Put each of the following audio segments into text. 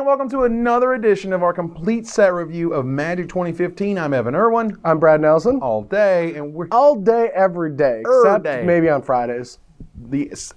and welcome to another edition of our complete set review of Magic 2015. I'm Evan Irwin. I'm Brad Nelson. All day, and we're all day, every day, except maybe on Fridays.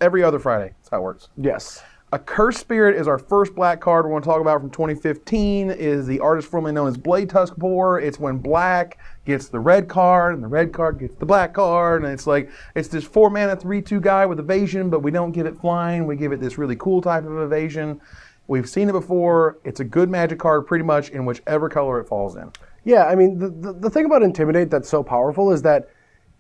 Every other Friday. That's how it works. Yes. A Cursed Spirit is our first black card we're going to talk about from 2015. Is the artist formerly known as Blade Tusk Boar. It's when black gets the red card, and the red card gets the black card, and it's like, it's this 4-mana 3/2 guy with evasion, but we don't give it flying. We give it this really cool type of evasion. We've seen it before. It's a good Magic card pretty much in whichever color it falls in. Yeah, I mean, the thing about Intimidate that's so powerful is that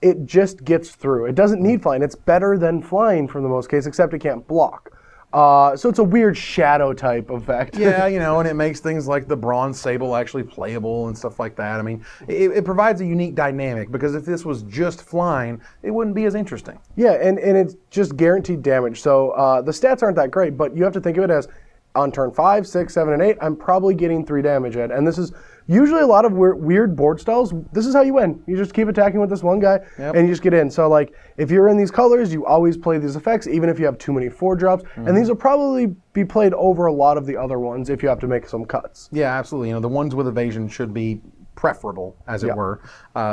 it just gets through. It doesn't need flying. It's better than flying for the most case, except it can't block. So it's a weird shadow type effect. Yeah, and it makes things like the Bronze Sable actually playable and stuff like that. I mean, it provides a unique dynamic, because if this was just flying, it wouldn't be as interesting. Yeah, and it's just guaranteed damage. So the stats aren't that great, but you have to think of it as on turn 5, 6, 7, and 8, I'm probably getting 3 damage at. And this is usually a lot of weird board styles. This is how you win. You just keep attacking with this one guy, and you just get in. So, like, if you're in these colors, you always play these effects, even if you have too many 4-drops. And these will probably be played over a lot of the other ones if you have to make some cuts. Yeah, absolutely. The ones with evasion should be preferable, as it were.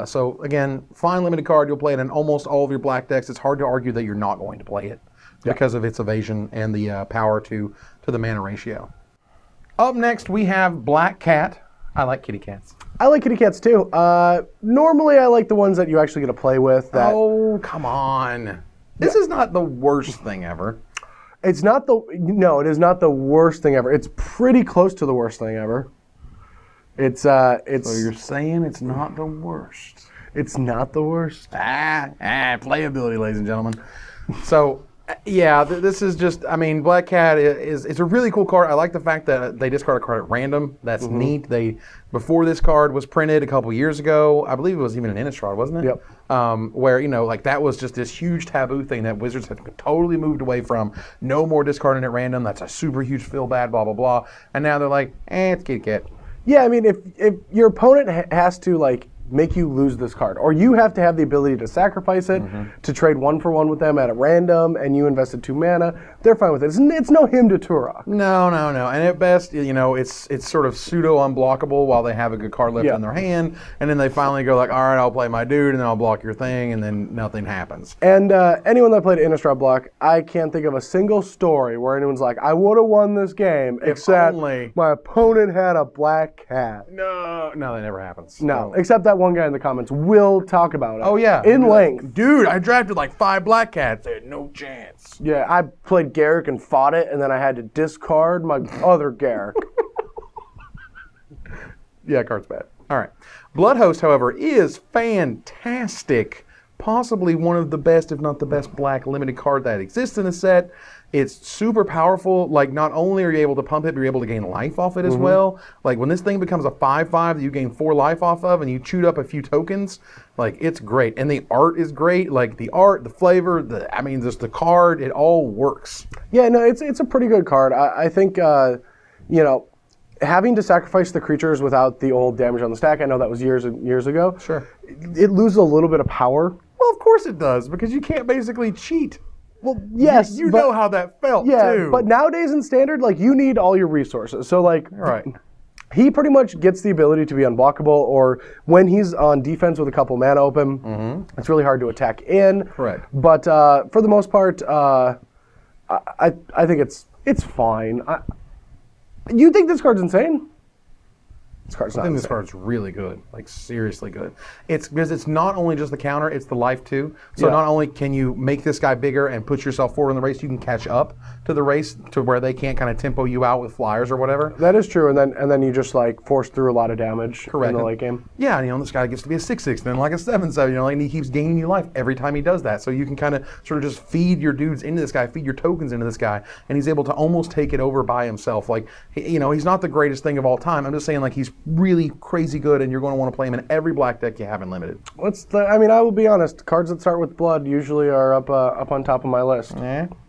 So, again, fine limited card. You'll play it in almost all of your black decks. It's hard to argue that you're not going to play it because of its evasion and the power to the mana ratio. Up next, we have Black Cat. I like kitty cats. I like kitty cats too. Normally, I like the ones that you actually get to play with. Oh, come on. This is not the worst thing ever. It's not it is not the worst thing ever. It's pretty close to the worst thing ever. It's So you're saying it's not the worst? It's not the worst. Playability, ladies and gentlemen. So, yeah, this is just, I mean, Black Cat it's a really cool card. I like the fact that they discard a card at random. That's neat. Before this card was printed a couple years ago, I believe it was even an Innistrad, wasn't it? Yep. Where, like, that was just this huge taboo thing that Wizards had totally moved away from. No more discarding at random. That's a super huge feel bad, blah, blah, blah. And now they're like, it's kitty cat. Yeah, I mean, if your opponent has to, like, make you lose this card, or you have to have the ability to sacrifice it to trade 1-for-1 with them at a random, and you invested 2 mana, they're fine with it. It's no Hymn to Tura. No. And at best, it's sort of pseudo unblockable while they have a good card left in their hand, and then they finally go like, all right, I'll play my dude, and then I'll block your thing, and then nothing happens. And anyone that played Innistrad block, I can't think of a single story where anyone's like, I would have won this game, except my opponent had a Black Cat. No, that never happens. No, except that one guy in the comments will talk about it. Oh, yeah. In length. Dude, I drafted like 5 Black Cats. They had no chance. Yeah, I played Garrick and fought it, and then I had to discard my other Garrick. Yeah, card's bad. All right. Bloodhost, however, is fantastic. Possibly one of the best, if not the best, black limited card that exists in the set. It's super powerful. Like, not only are you able to pump it, but you're able to gain life off it as well. Like, when this thing becomes a 5/5 that you gain 4 life off of, and you chewed up a few tokens, like, it's great. And the art is great. Like, the art, the flavor, just the card, it all works. Yeah, no, it's a pretty good card. I think, having to sacrifice the creatures without the old damage on the stack, I know that was years and years ago. Sure. It loses a little bit of power. Well, of course it does, because you can't basically cheat. Well, yes. You know how that felt, too. Yeah, but nowadays in Standard, like, you need all your resources. So, like, right. He pretty much gets the ability to be unblockable, or when he's on defense with a couple mana open, it's really hard to attack in. Correct. But for the most part, I think it's fine. You think this card's insane? I think this card's really good, like seriously good. It's because it's not only just the counter, it's the life too. So not only can you make this guy bigger and put yourself forward in the race, you can catch up to the race to where they can't kind of tempo you out with flyers or whatever. That is true, and then you just like force through a lot of damage in the late game. Yeah, this guy gets to be a 6/6, then like a 7/7, and he keeps gaining you life every time he does that. So you can kind of sort of just feed your dudes into this guy, feed your tokens into this guy, and he's able to almost take it over by himself. Like, he's not the greatest thing of all time. I'm just saying, like, he's really crazy good, and you're going to want to play him in every black deck you have in limited. I will be honest. Cards that start with blood usually are up on top of my list.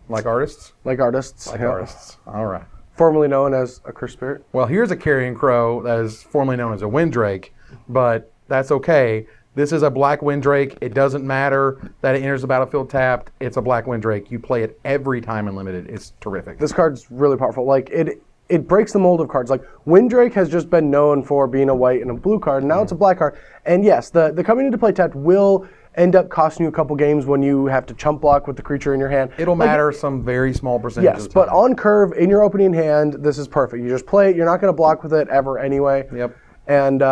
Like artists? Like artists. Like artists. All right. Formerly known as a Cursed Spirit. Well, here's a Carrion Crow that is formerly known as a Windrake, but that's okay. This is a black Windrake. It doesn't matter that it enters the battlefield tapped. It's a black Windrake. You play it every time in limited. It's terrific. This card's really powerful. Like, it it breaks the mold of cards. Like Windrake has just been known for being a white and a blue card, and now it's a black card. And yes, the coming into play tapped will end up costing you a couple games when you have to chump block with the creature in your hand. It'll matter some very small percentage Yes, of the time. but on curve, in your opening hand, this is perfect. You just play it. You're not going to block with it ever anyway. Yep. And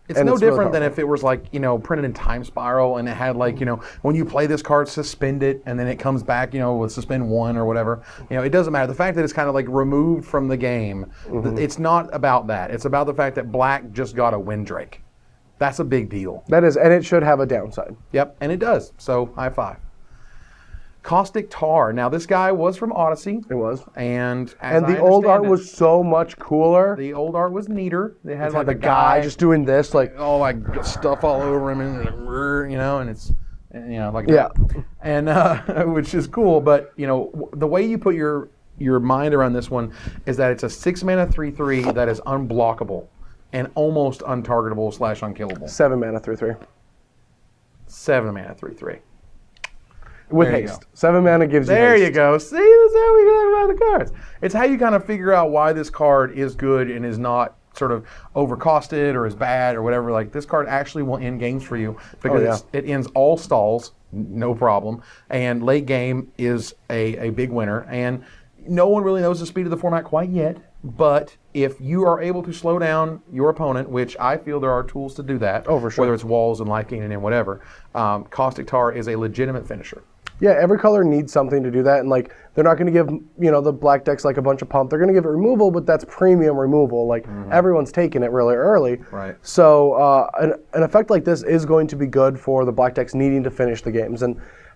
it's no different than if it was like, printed in Time Spiral and it had like, when you play this card, suspend it, and then it comes back, with suspend 1 or whatever. It doesn't matter. The fact that it's kind of like removed from the game, it's not about that. It's about the fact that black just got a Windrake. That's a big deal. That is, and it should have a downside. Yep, and it does. So, high five. Caustic Tar. Now, this guy was from Odyssey. It was. And the old art was so much cooler. The old art was neater. They had like a guy just doing this, like all like stuff all over him, and it's like yeah, and which is cool. But the way you put your mind around this one is that it's a 6-mana 3/3 that is unblockable and almost untargetable / unkillable. 7 mana 3/3. 7 mana 3/3. With haste. 7 mana gives you haste. There you go. See, that's how we talk about the cards. It's how you kind of figure out why this card is good and is not sort of overcosted or is bad or whatever. Like, this card actually will end games for you because it ends all stalls, no problem. And late game is a big winner. And no one really knows the speed of the format quite yet. But if you are able to slow down your opponent, which I feel there are tools to do that, for sure. whether it's walls and life gain and whatever, Caustic Tar is a legitimate finisher. Yeah, every color needs something to do that, and like they're not going to give the black decks like a bunch of pump. They're going to give it removal, but that's premium removal. Like everyone's taking it really early. Right. So an effect like this is going to be good for the black decks needing to finish the games.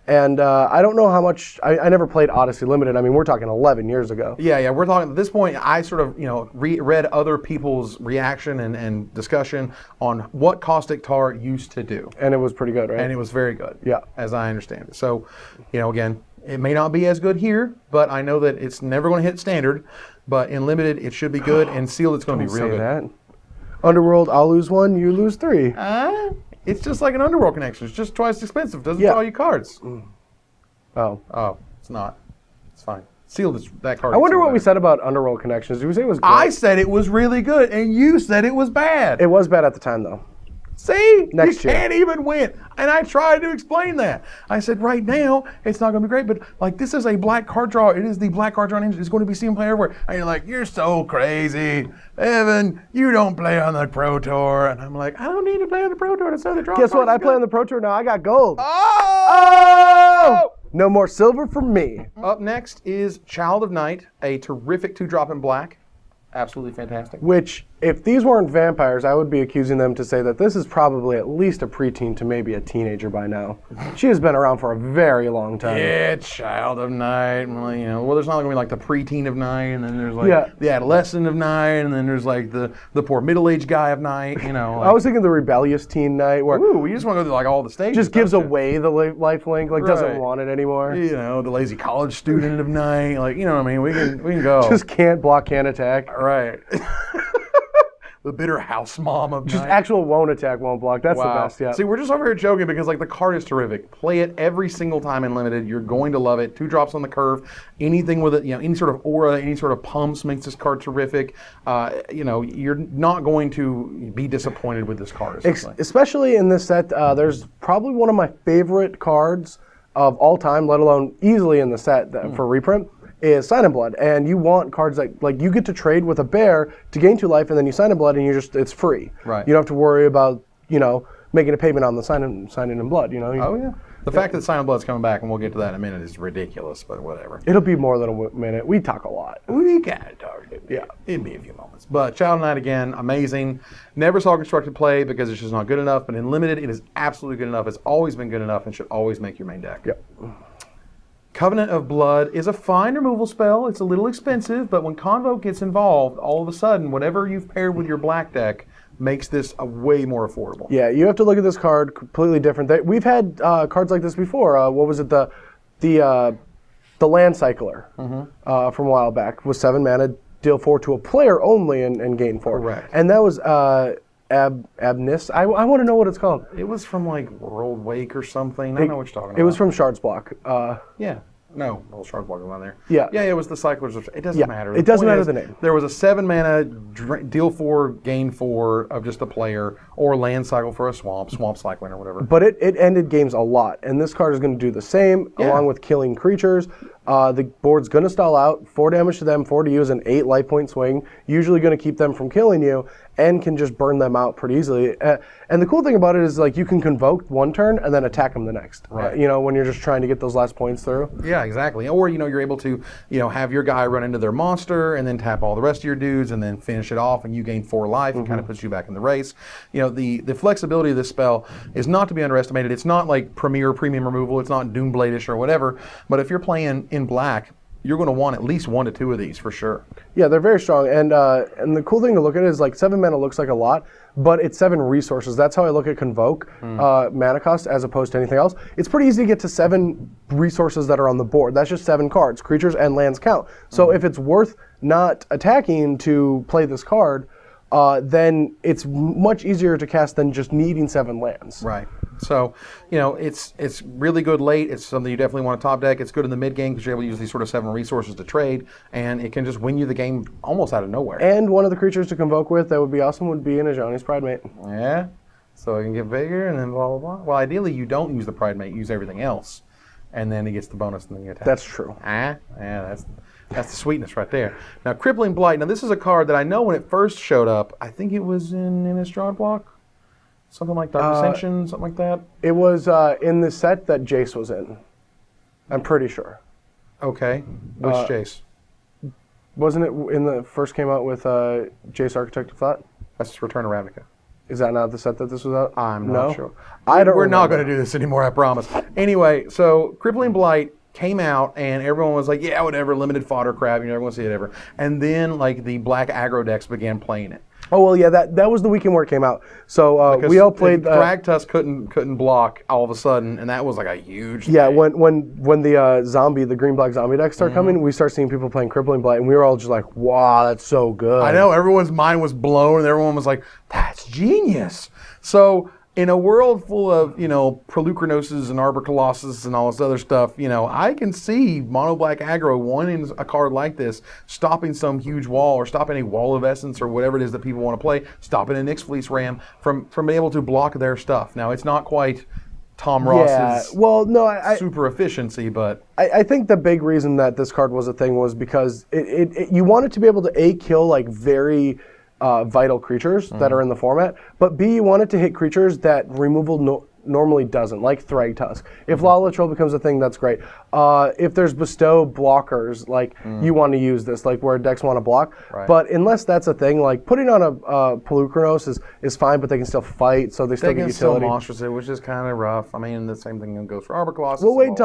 And I don't know how much. I never played Odyssey Limited. I mean, we're talking 11 years ago. Yeah. We're talking at this point. I sort of read other people's reaction and discussion on what Caustic Tar used to do, and it was pretty good, right? And it was very good. Yeah, as I understand it. So, again, it may not be as good here, but I know that it's never going to hit standard. But in Limited, it should be good, and sealed, it's going to be real good. That. Underworld, I'll lose 1, you lose 3. It's just like an Underworld connection. It's just twice expensive. Doesn't draw you cards. Oh, it's not. It's fine. Sealed is that card. I wonder what we said about Underworld connections. Did we say it was good? I said it was really good, and you said it was bad. It was bad at the time, though. See? Next year. Can't even win. And I tried to explain that. I said, right now, it's not going to be great, but like this is a black card draw. It is the black card draw engine. It's going to be seen play everywhere. And you're like, you're so crazy. Evan, you don't play on the Pro Tour. And I'm like, I don't need to play on the Pro Tour to sell the draw. Guess what? I play on the Pro Tour now. I got gold. Oh! No more silver for me. Up next is Child of Night, a terrific 2-drop in black. Absolutely fantastic. Which, if these weren't vampires, I would be accusing them to say that this is probably at least a preteen to maybe a teenager by now. She has been around for a very long time. Yeah, Child of Night. Well, there's not going to be like the preteen of night, and then there's like the adolescent of night, and then there's like the poor middle-aged guy of night. Like, I was thinking the rebellious teen night, where we just want to go through like all the stages. Just gives away the life link, like doesn't want it anymore. The lazy college student of night, like what I mean. We can go. Just can't block, can't attack. Right. The bitter house mom of just night. Actual won't attack, won't block. That's the best. Yeah. See, we're just over here joking because like the card is terrific. Play it every single time in Limited. You're going to love it. 2 drops on the curve. Anything with it, any sort of aura, any sort of pumps makes this card terrific. You're not going to be disappointed with this card. Especially in this set, there's probably one of my favorite cards of all time, let alone easily in the set for reprint. Is Sign in Blood, and you want cards like you get to trade with a bear to gain 2 life, and then you Sign in Blood, and it's free. Right. You don't have to worry about making a payment on the signing in blood. Oh yeah. The fact that Sign in Blood's coming back, and we'll get to that in a minute, is ridiculous. But whatever. It'll be more than a minute. We talk a lot. We gotta talk. Yeah. It'd be a few moments. But Child of Night again, amazing. Never saw constructed play because it's just not good enough. But in Limited, it is absolutely good enough. It's always been good enough, and should always make your main deck. Yep. Covenant of Blood is a fine removal spell. It's a little expensive, but when Convoke gets involved, all of a sudden, whatever you've paired with your black deck makes this a way more affordable. Yeah, you have to look at this card completely different. We've had cards like this before. What was it? The Land Cycler from a while back was 7 mana, deal 4 to a player only, and gain 4. Correct. And that was Abnis. I want to know what it's called. It was from like World Wake or something. I don't know what you're talking about. It was from Shards Block. Yeah. No, Old Shardwalker on there. Yeah. Yeah, it was the Cyclers. It doesn't matter. It doesn't point matter is, the name. There was a 7 mana deal 4, gain 4 of just a player, or land cycle for a swamp cycling or whatever. But it ended games a lot, and this card is going to do the same, along with killing creatures. The board's going to stall out, 4 damage to them, 4 to you is an 8 life point swing, usually going to keep them from killing you, and can just burn them out pretty easily. And the cool thing about it is, like, you can Convoke one turn and then attack them the next. Right. When you're just trying to get those last points through. Yeah, exactly. Or, you're able to, have your guy run into their monster and then tap all the rest of your dudes and then finish it off, and you gain 4 life and kind of puts you back in the race. The flexibility of this spell is not to be underestimated. It's not like premium removal. It's not Doomblade-ish or whatever. But if you're playing in black, you're going to want at least 1 to 2 of these for sure. Yeah, they're very strong. And the cool thing to look at is, like, 7 mana looks like a lot, but it's 7 resources. That's how I look at Convoke mana cost as opposed to anything else. It's pretty easy to get to 7 resources that are on the board. That's just 7 cards. Creatures and lands count. So if it's worth not attacking to play this card, then it's much easier to cast than just needing 7 lands. Right. So, it's really good late. It's something you definitely want to top deck. It's good in the mid game because you're able to use these sort of 7 resources to trade, and it can just win you the game almost out of nowhere. And one of the creatures to Convoke with that would be awesome would be an Ajani's Pridemate. Yeah. So it can get bigger and then blah, blah, blah. Well, ideally, you don't use the Pridemate, use everything else, and then it gets the bonus and then you attack. That's true. Yeah, that's the sweetness right there. Now, Crippling Blight. Now, this is a card that I know when it first showed up, I think it was in Innistrad Block. Something like Dark Ascension, something like that? It was in the set that Jace was in. I'm pretty sure. Okay. Which Jace? Wasn't it in the first came out with Jace Architect of Thought? That's Return of Ravnica. Is that not the set that this was out? I'm not sure. We're not going to do this anymore, I promise. Anyway, so Crippling Blight came out, and everyone was like, yeah, whatever, limited fodder crap, you're never going to see it ever. And then, like, the black aggro decks began playing it. Oh, well, yeah, that was the weekend where it came out. So we all played... Thragtusk couldn't block all of a sudden, and that was like a huge thing. When the green-black zombie decks start coming, we start seeing people playing Crippling Blight, and we were all just like, wow, that's so good. I know, everyone's mind was blown, and everyone was like, that's genius. So... in a world full of, Prelucrinoses and Arbor Colossus and all this other stuff, I can see Mono Black Aggro wanting a card like this, stopping some huge wall or stopping a Wall of Essence or whatever it is that people want to play, stopping a Nyx Fleece Ram from being able to block their stuff. Now, it's not quite Tom Ross's super efficiency, but... I think the big reason that this card was a thing was because you wanted to be able to, A, kill, like, very... vital creatures that are in the format, but B, you want it to hit creatures that removal normally doesn't, like Thragtusk. If Lala Troll becomes a thing, that's great. If there's bestow blockers, like you want to use this, like where decks want to block. Right. But unless that's a thing, like putting on a Pelucranos is fine, but they can still fight, so they still get utility. They can still monstrous it, which is kind of rough. I mean, the same thing goes for Arbor Colossus. We'll wait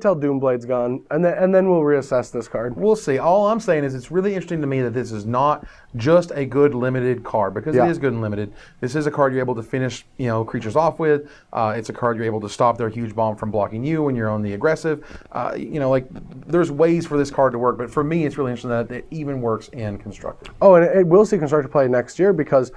till Doomblade's gone, and then we'll reassess this card. We'll see. All I'm saying is it's really interesting to me that this is not just a good limited card, because it is good and limited. This is a card you're able to finish, creatures off with. It's a card you're able to stop their huge bomb from blocking you when you're on the aggressive. There's ways for this card to work, but for me, it's really interesting that it even works in Constructed. Oh, and it will see Constructed play next year because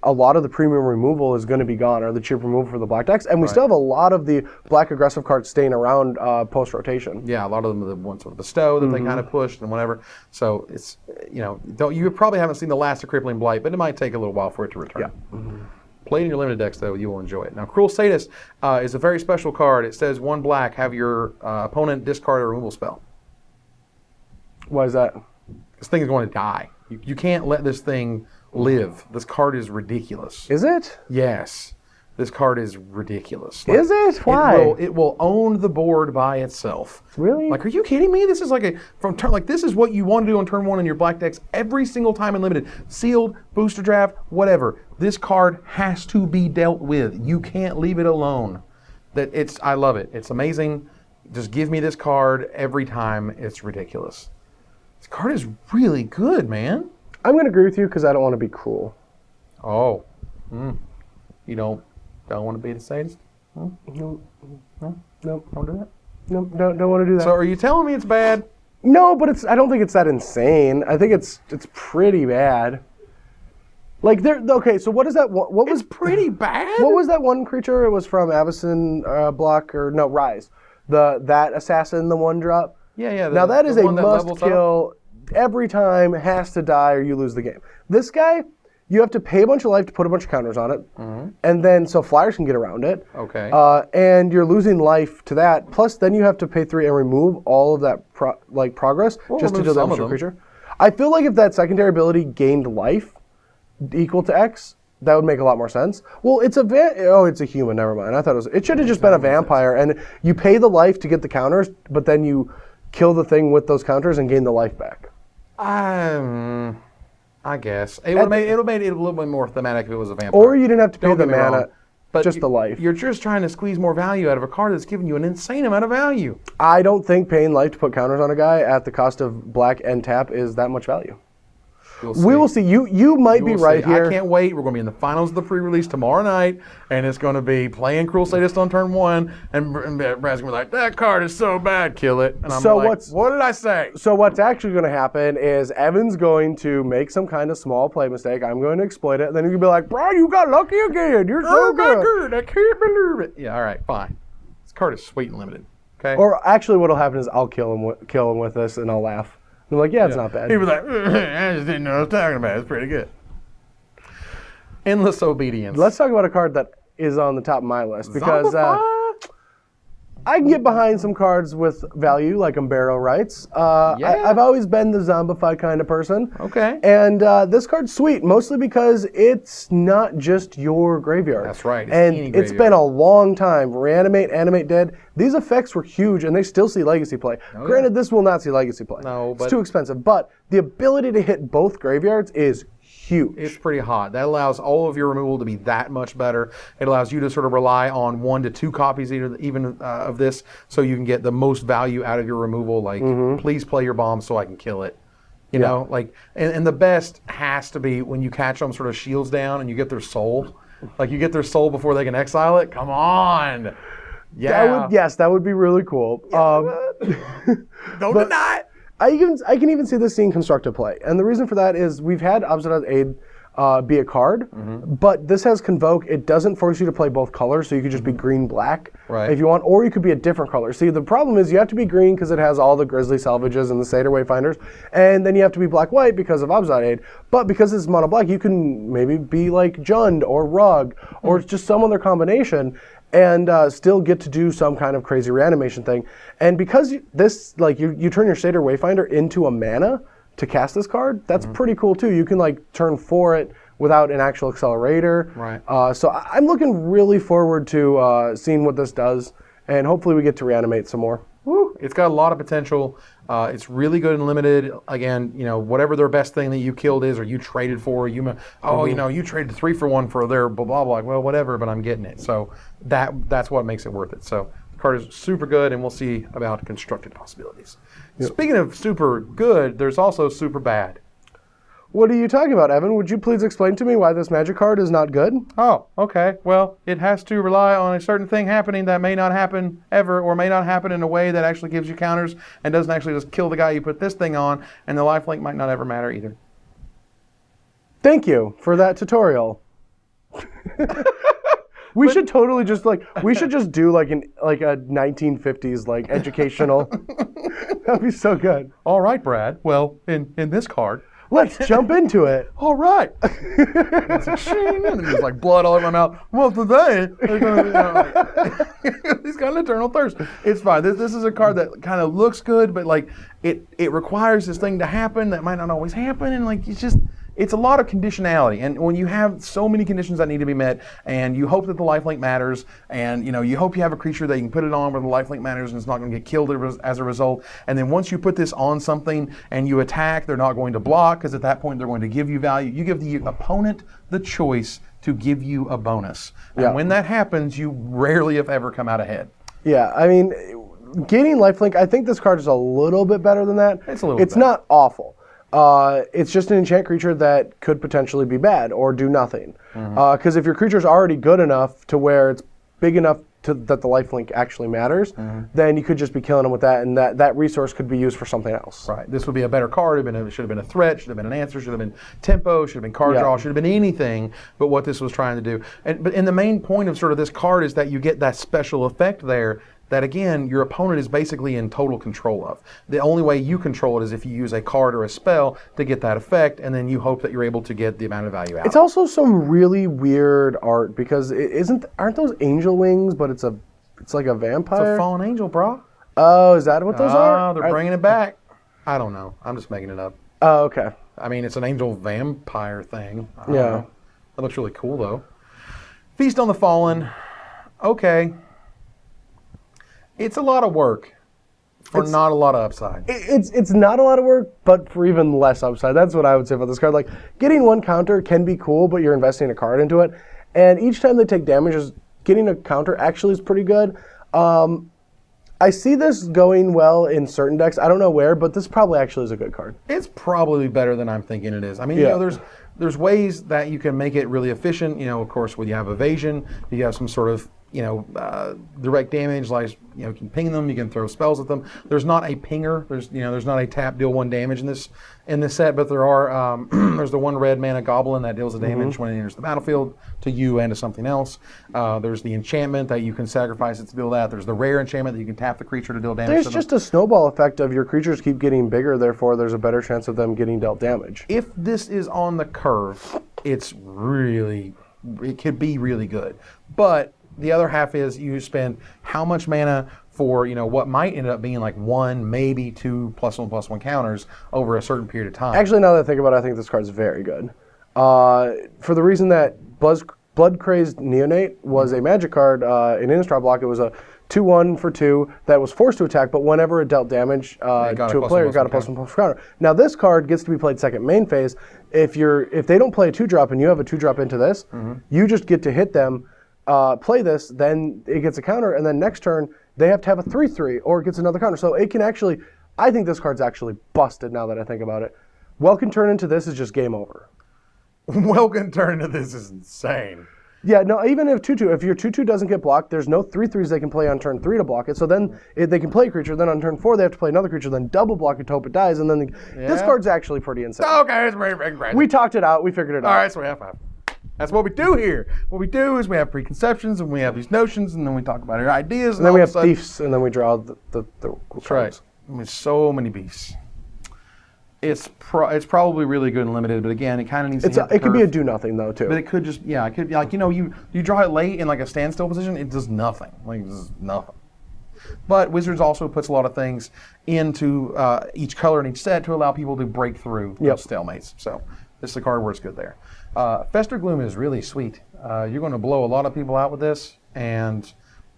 a lot of the premium removal is going to be gone, or the cheap removal for the black decks, and we still have a lot of the black aggressive cards staying around post-rotation. Yeah, a lot of them are the ones with Bestow that they kind of pushed and whatever. So it's, you probably haven't seen the last of Crippling Blight, but it might take a little while for it to return. Yeah. Played in your limited decks, though, you will enjoy it. Now, Cruel Sadist is a very special card. It says 1 black, have your opponent discard a removal spell. Why is that? This thing is going to die. You can't let this thing live. This card is ridiculous. Is it? Yes. This card is ridiculous. Is it? Why? It will own the board by itself. Really? Like, are you kidding me? This is like this is what you want to do on turn 1 in your black decks every single time in limited. Sealed, booster draft, whatever. This card has to be dealt with. You can't leave it alone. I love it. It's amazing. Just give me this card every time. It's ridiculous. This card is really good, man. I'm going to agree with you because I don't want to be cruel. Oh. You don't want to be the sadist? No. Don't do that? No, don't want to do that. So are you telling me it's bad? No, but I don't think it's that insane. I think it's pretty bad. Like okay, so what is that? What was pretty bad? What was that one creature? It was from Avacyn Block Rise. that assassin, the 1-drop. Yeah. Now that is a one that must levels up. kill. Every time has to die or you lose the game. This guy, you have to pay a bunch of life to put a bunch of counters on it, and then so flyers can get around it. Okay. And you're losing life to that. Plus, then you have to pay 3 and remove all of that progress just to remove do some damage of to a them. creature. I feel like if that secondary ability gained life equal to X, that would make a lot more sense. Well, it's a it's a human. Never mind. I thought it should have just been a vampire, and you pay the life to get the counters, but then you kill the thing with those counters and gain the life back. I guess it would have made it a little bit more thematic if it was a vampire. Or you didn't have to pay Don't the get me mana, wrong, but just the life. You're just trying to squeeze more value out of a card that's giving you an insane amount of value. I don't think paying life to put counters on a guy at the cost of black and tap is that much value. We will see. You might be right here. I can't wait. We're going to be in the finals of the pre-release tomorrow night, and it's going to be playing Cruel Sadist on turn 1, and Brad's going to be like, that card is so bad, kill it. And I'm what did I say? So what's actually going to happen is Evan's going to make some kind of small play mistake. I'm going to exploit it, and then you're going to be like, bro, you got lucky again. You're so good. I can't believe it. Yeah, all right, fine. This card is sweet and limited. Okay. Or actually what'll happen is I'll kill him with this, and I'll laugh. I'm like, yeah, it's not bad. He'd be like, I just didn't know what I was talking about. It's pretty good. Endless Obedience. Let's talk about a card that is on the top of my list because Zombify? I can get behind some cards with value, like Umbero Rights. Yeah. I've always been the Zombify kind of person. Okay. And this card's sweet, mostly because it's not just your graveyard. That's right. It's And any it's graveyard. been a long time. Reanimate, Animate Dead. These effects were huge, and they still see Legacy play. Granted, this will not see Legacy play. No, but it's too expensive. But the ability to hit both graveyards is huge. It's pretty hot. That allows all of your removal to be that much better. It allows you to sort of rely on 1 to 2 copies even of this, so you can get the most value out of your removal. Like, please play your bomb so I can kill it. You know, like, and the best has to be when you catch them sort of shields down and you get their soul. Like, you get their soul before they can exile it. Come on. Yeah. That would be really cool. Don't deny it. I can even see this seeing constructive play. And the reason for that is we've had Obsidian's Aid be a card, but this has Convoke. It doesn't force you to play both colors, so you could just be green-black if you want, or you could be a different color. See, the problem is you have to be green because it has all the Grizzly Salvages and the Satyr Wayfinders, and then you have to be black-white because of Obsidian Aid. But because it's mono-black, you can maybe be like Jund or Rug or just some other combination, and still get to do some kind of crazy reanimation thing. And because you turn your Satyr Wayfinder into a mana to cast this card, that's pretty cool too. You can turn 4 it without an actual accelerator. Right. So I'm looking really forward to seeing what this does, and hopefully we get to reanimate some more. Woo. It's got a lot of potential. It's really good and limited. Again, whatever their best thing that you killed is, or you traded for, you traded 3 for 1 for their blah blah blah. Well, whatever, but I'm getting it. So that's what makes it worth it. So the card is super good, and we'll see about constructed possibilities. Yep. Speaking of super good, there's also super bad. What are you talking about, Evan? Would you please explain to me why this magic card is not good? Oh, okay. Well, it has to rely on a certain thing happening that may not happen ever, or may not happen in a way that actually gives you counters and doesn't actually just kill the guy you put this thing on, and the lifelink might not ever matter either. Thank you for that tutorial. We should totally just do a 1950s educational. That'd be so good. All right, Brad. Well, in this card, let's jump into it. All right. It's like, shing, and there's blood all over my mouth. Well, today, he's got an eternal thirst. It's fine. This is a card that kind of looks good, but it requires this thing to happen that might not always happen, and it's a lot of conditionality. And when you have so many conditions that need to be met, and you hope that the lifelink matters, and you hope you have a creature that you can put it on where the lifelink matters and it's not going to get killed as a result. And then once you put this on something and you attack, they're not going to block, because at that point they're going to give you value. You give the opponent the choice to give you a bonus. And when that happens, you rarely, if ever, come out ahead. Yeah, I mean, gaining lifelink, I think this card is a little bit better than that. It's a little bit better. Not awful. It's just an enchant creature that could potentially be bad or do nothing. Because if your creature's already good enough to where it's big enough that the lifelink actually matters, then you could just be killing them with that, and that resource could be used for something else. Right. This would be a better card. It should have been a threat, should have been an answer, should have been tempo, should have been card draw, should have been anything but what this was trying to do. And the main point of sort of this card is that you get that special effect there that, again, your opponent is basically in total control of. The only way you control it is if you use a card or a spell to get that effect, and then you hope that you're able to get the amount of value out. It's also some really weird art because aren't those angel wings, but it's like a vampire? It's a fallen angel, bro. Oh, is that what those are? Oh, they're bringing it back. I don't know. I'm just making it up. Oh, okay. I mean, it's an angel vampire thing. I don't Yeah. know. That looks really cool, though. Feast on the Fallen. Okay. It's a lot of work for not a lot of upside. It's not a lot of work, but for even less upside. That's what I would say about this card. Like, getting one counter can be cool, but you're investing a card into it. And each time they take damage, getting a counter actually is pretty good. I see this going well in certain decks. I don't know where, but this probably actually is a good card. It's probably better than I'm thinking it is. I mean, you know, there's ways that you can make it really efficient. You know, of course, when you have evasion, you have some sort of, you know, direct damage, like, you know, you can ping them, you can throw spells at them. There's not a pinger. There's not a tap, deal 1 damage in this set, but there are, there's the 1 red mana goblin that deals the damage when it enters the battlefield to you and to something else. There's the enchantment that you can sacrifice it to deal that. There's the rare enchantment that you can tap the creature to deal damage There's to just a snowball effect of your creatures keep getting bigger, therefore there's a better chance of them getting dealt damage. If this is on the curve, it could be really good. But the other half is you spend how much mana for, you know, what might end up being like 1, maybe 2 +1/+1 counters over a certain period of time. Actually, now that I think about it, I think this card's very good. For the reason that Blood Crazed Neonate was a magic card in Innistrad block. It was a 2/1 for 2 that was forced to attack, but whenever it dealt damage to a player, it got a +1/+1 counter. Now this card gets to be played second main phase. If they don't play a 2-drop and you have a 2-drop into this, you just get to hit them, play this, then it gets a counter, and then next turn they have to have a 3/3 or it gets another counter. So it can actually, I think this card's actually busted now that I think about it. Welkin turn into this is just game over. Welkin turn into this is insane. Yeah, no, even if 2/2, if your 2/2 doesn't get blocked, there's no 3/3s they can play on turn 3 to block it. So then they can play a creature, then on turn 4 they have to play another creature, then double block it to hope it dies, and then this card's actually pretty insane. Okay, it's very, very great. We talked it out, we figured it out. All right, so we have 5. That's what we do here. What we do is we have preconceptions and we have these notions, and then we talk about our ideas. And then we have thiefs, and then we draw the That's right. I mean, so many beasts. It's probably really good and limited, but again, it kind of needs to hit the It could be a curve. do nothing though too. But it could just, it could be like, you know, you draw it late in like a standstill position, it does nothing. Like, it does nothing. But Wizards also puts a lot of things into each color in each set to allow people to break through those stalemates. So this is a card where it's good there. Fester Gloom is really sweet. You're going to blow a lot of people out with this, and,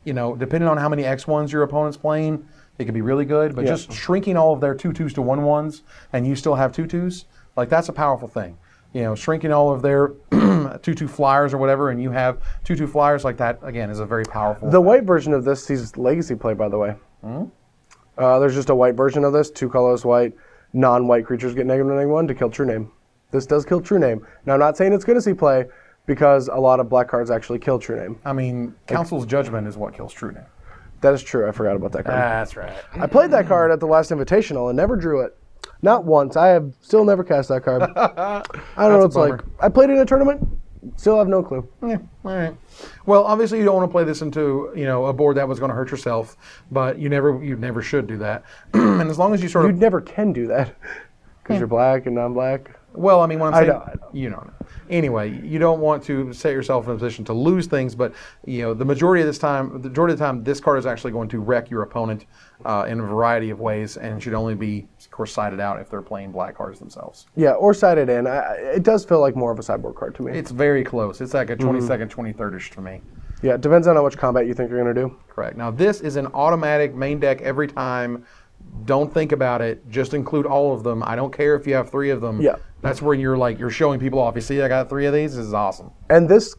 you know, depending on how many X1s your opponent's playing, it could be really good, but just shrinking all of their 2/2s to 1/1s and you still have 2/2s, like, that's a powerful thing. You know, shrinking all of their 2/2 flyers or whatever, and you have 2/2 flyers, like that, again, is a very powerful The white version of this sees Legacy play, by the way. There's just a white version of this, 2 colors white, non-white creatures get -1/-1 to kill True Name. This does kill True Name. Now, I'm not saying it's going to see play, because a lot of black cards actually kill True Name. I mean, Council's Judgment is what kills True Name. That is true. I forgot about that card. That's right. I played that card at the last Invitational and never drew it. Not once. I have still never cast that card. I don't know what it's like. I played it in a tournament. Still have no clue. Yeah, all right. Well, obviously you don't want to play this into, you know, a board that was going to hurt yourself, but you never should do that. And as long as you sort of... You never can do that because you're black and non-black. Well, I mean, what I'm saying... I know. You know. Anyway, you don't want to set yourself in a position to lose things, but, you know, the majority of the time, this card is actually going to wreck your opponent in a variety of ways, and should only be, of course, sided out if they're playing black cards themselves. Yeah, or sided in. It does feel like more of a sideboard card to me. It's very close. It's like a 22nd, 23rd-ish to me. Yeah, it depends on how much combat you think you're going to do. Correct. Now, this is an automatic main deck every time. Don't think about it. Just include all of them. I don't care if you have 3 of them. Yeah. That's where you're showing people off. You see, I got 3 of these. This is awesome. And this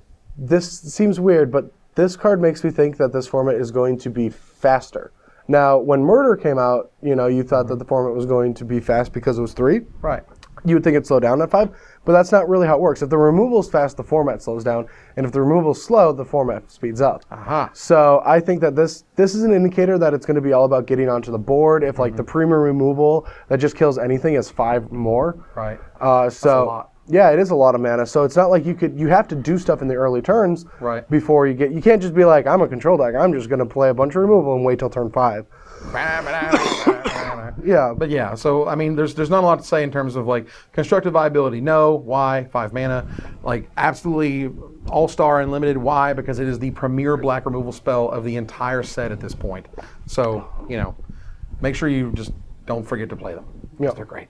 seems weird, but this card makes me think that this format is going to be faster. Now, when Murder came out, you know, you thought that the format was going to be fast because it was 3. Right. You would think it'd slow down at 5, but that's not really how it works. If the removal's fast, the format slows down, and if the removal's slow, the format speeds up. Aha. So I think that this is an indicator that it's going to be all about getting onto the board. If like the premium removal that just kills anything is 5 more. Right. So That's a lot. Yeah, it is a lot of mana. So it's not like you have to do stuff in the early turns Right. before you can't just be like, I'm a control deck. I'm just going to play a bunch of removal and wait till turn 5. Yeah. But yeah, so I mean, there's not a lot to say in terms of like constructive viability. No, why? 5 mana, like absolutely all-star unlimited. Why? Because it is the premier black removal spell of the entire set at this point. So make sure you just don't forget to play them. Yeah. They're great.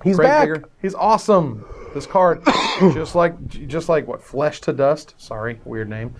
He's Grave back. Digger. He's awesome. This card, just like what Flesh to Dust. Sorry, weird name.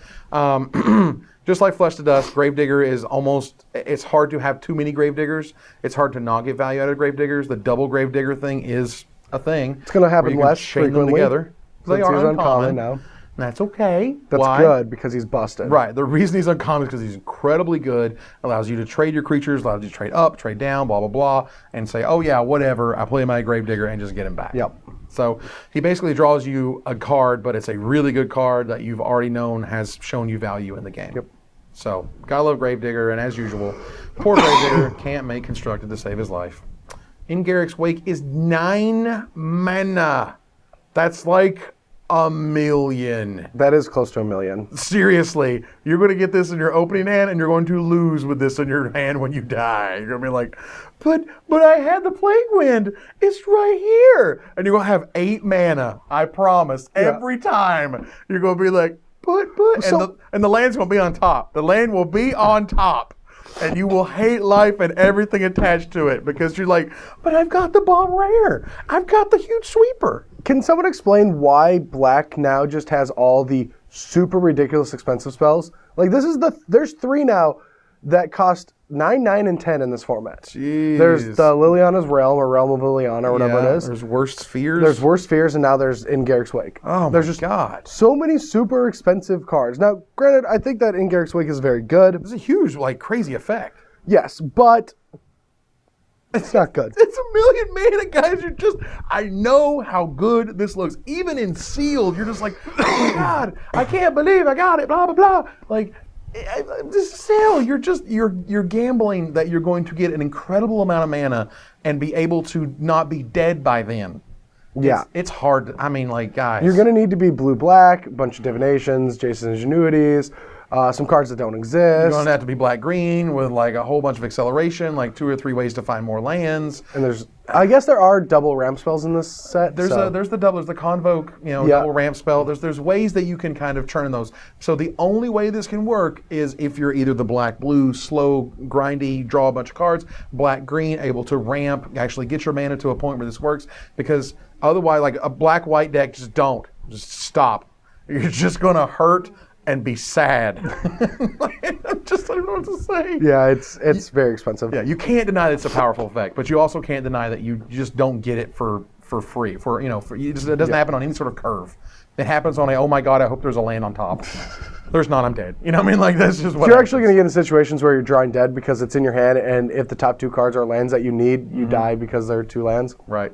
Just like Flesh to Dust, Gravedigger is almost. It's hard to have too many Gravediggers. It's hard to not get value out of Gravediggers. The double Gravedigger thing is a thing. It's going to happen where you can less chain them frequently. together. They Since are he's uncommon now. That's okay. That's Why? good because he's busted. Right. The reason he's uncommon is because he's incredibly good. Allows you to trade your creatures, allows you to trade up, trade down, blah, blah, blah, and say, oh, yeah, whatever. I play my Gravedigger and just get him back. Yep. So he basically draws you a card, but it's a really good card that you've already known has shown you value in the game. Yep. So, gotta love Gravedigger, and as usual, poor Gravedigger can't make Constructed to save his life. In Garrick's Wake is 9 mana. That's like a million. That is close to a million. Seriously, you're going to get this in your opening hand, and you're going to lose with this in your hand when you die. You're going to be like, but I had the Plague Wind. It's right here. And you're going to have 8 mana, I promise. Yeah. Every time, you're going to be like, and the land's going to be on top. The land will be on top. And you will hate life and everything attached to it because you're like, but I've got the bomb rare. I've got the huge sweeper. Can someone explain why black now just has all the super ridiculous expensive spells? Like there's 3 now that cost 9, 9, and 10 in this format. Jeez. There's the Liliana's Realm or Realm of Liliana or whatever it is. There's Worst Spheres. There's Worst Spheres, and now there's In Garrick's Wake. Oh there's my just God. so many super expensive cards. Now, granted, I think that In Garrick's Wake is very good. It's a huge, crazy effect. Yes, but it's not good. It's 1 million mana, guys. I know how good this looks. Even in sealed, you're just like, oh my God, I can't believe I got it, blah, blah, blah. Like, this is sale. You're gambling that you're going to get an incredible amount of mana and be able to not be dead by then. Yeah. It's hard. Guys. You're going to need to be blue-black, a bunch of divinations, Jason's Ingenuities, some cards that don't exist. You're going to have to be black-green with a whole bunch of acceleration, 2 or 3 ways to find more lands. And I guess there are double ramp spells in this set. There's the double, there's the Convoke, double ramp spell. There's ways that you can kind of turn those. So the only way this can work is if you're either the black-blue, slow, grindy, draw a bunch of cards, black-green, able to ramp, actually get your mana to a point where this works. Because otherwise, a black-white deck, just stop. You're just going to hurt and be sad. I don't know what to say. Yeah, it's very expensive. Yeah, you can't deny that it's a powerful effect, but you also can't deny that you just don't get it for free. It doesn't happen on any sort of curve. It happens on oh my God, I hope there's a land on top. There's not, I'm dead. You know what I mean? That's just what You're actually going to get in situations where you're drawing dead because it's in your hand, and if the top 2 cards are lands that you need, you die because they're 2 lands. Right.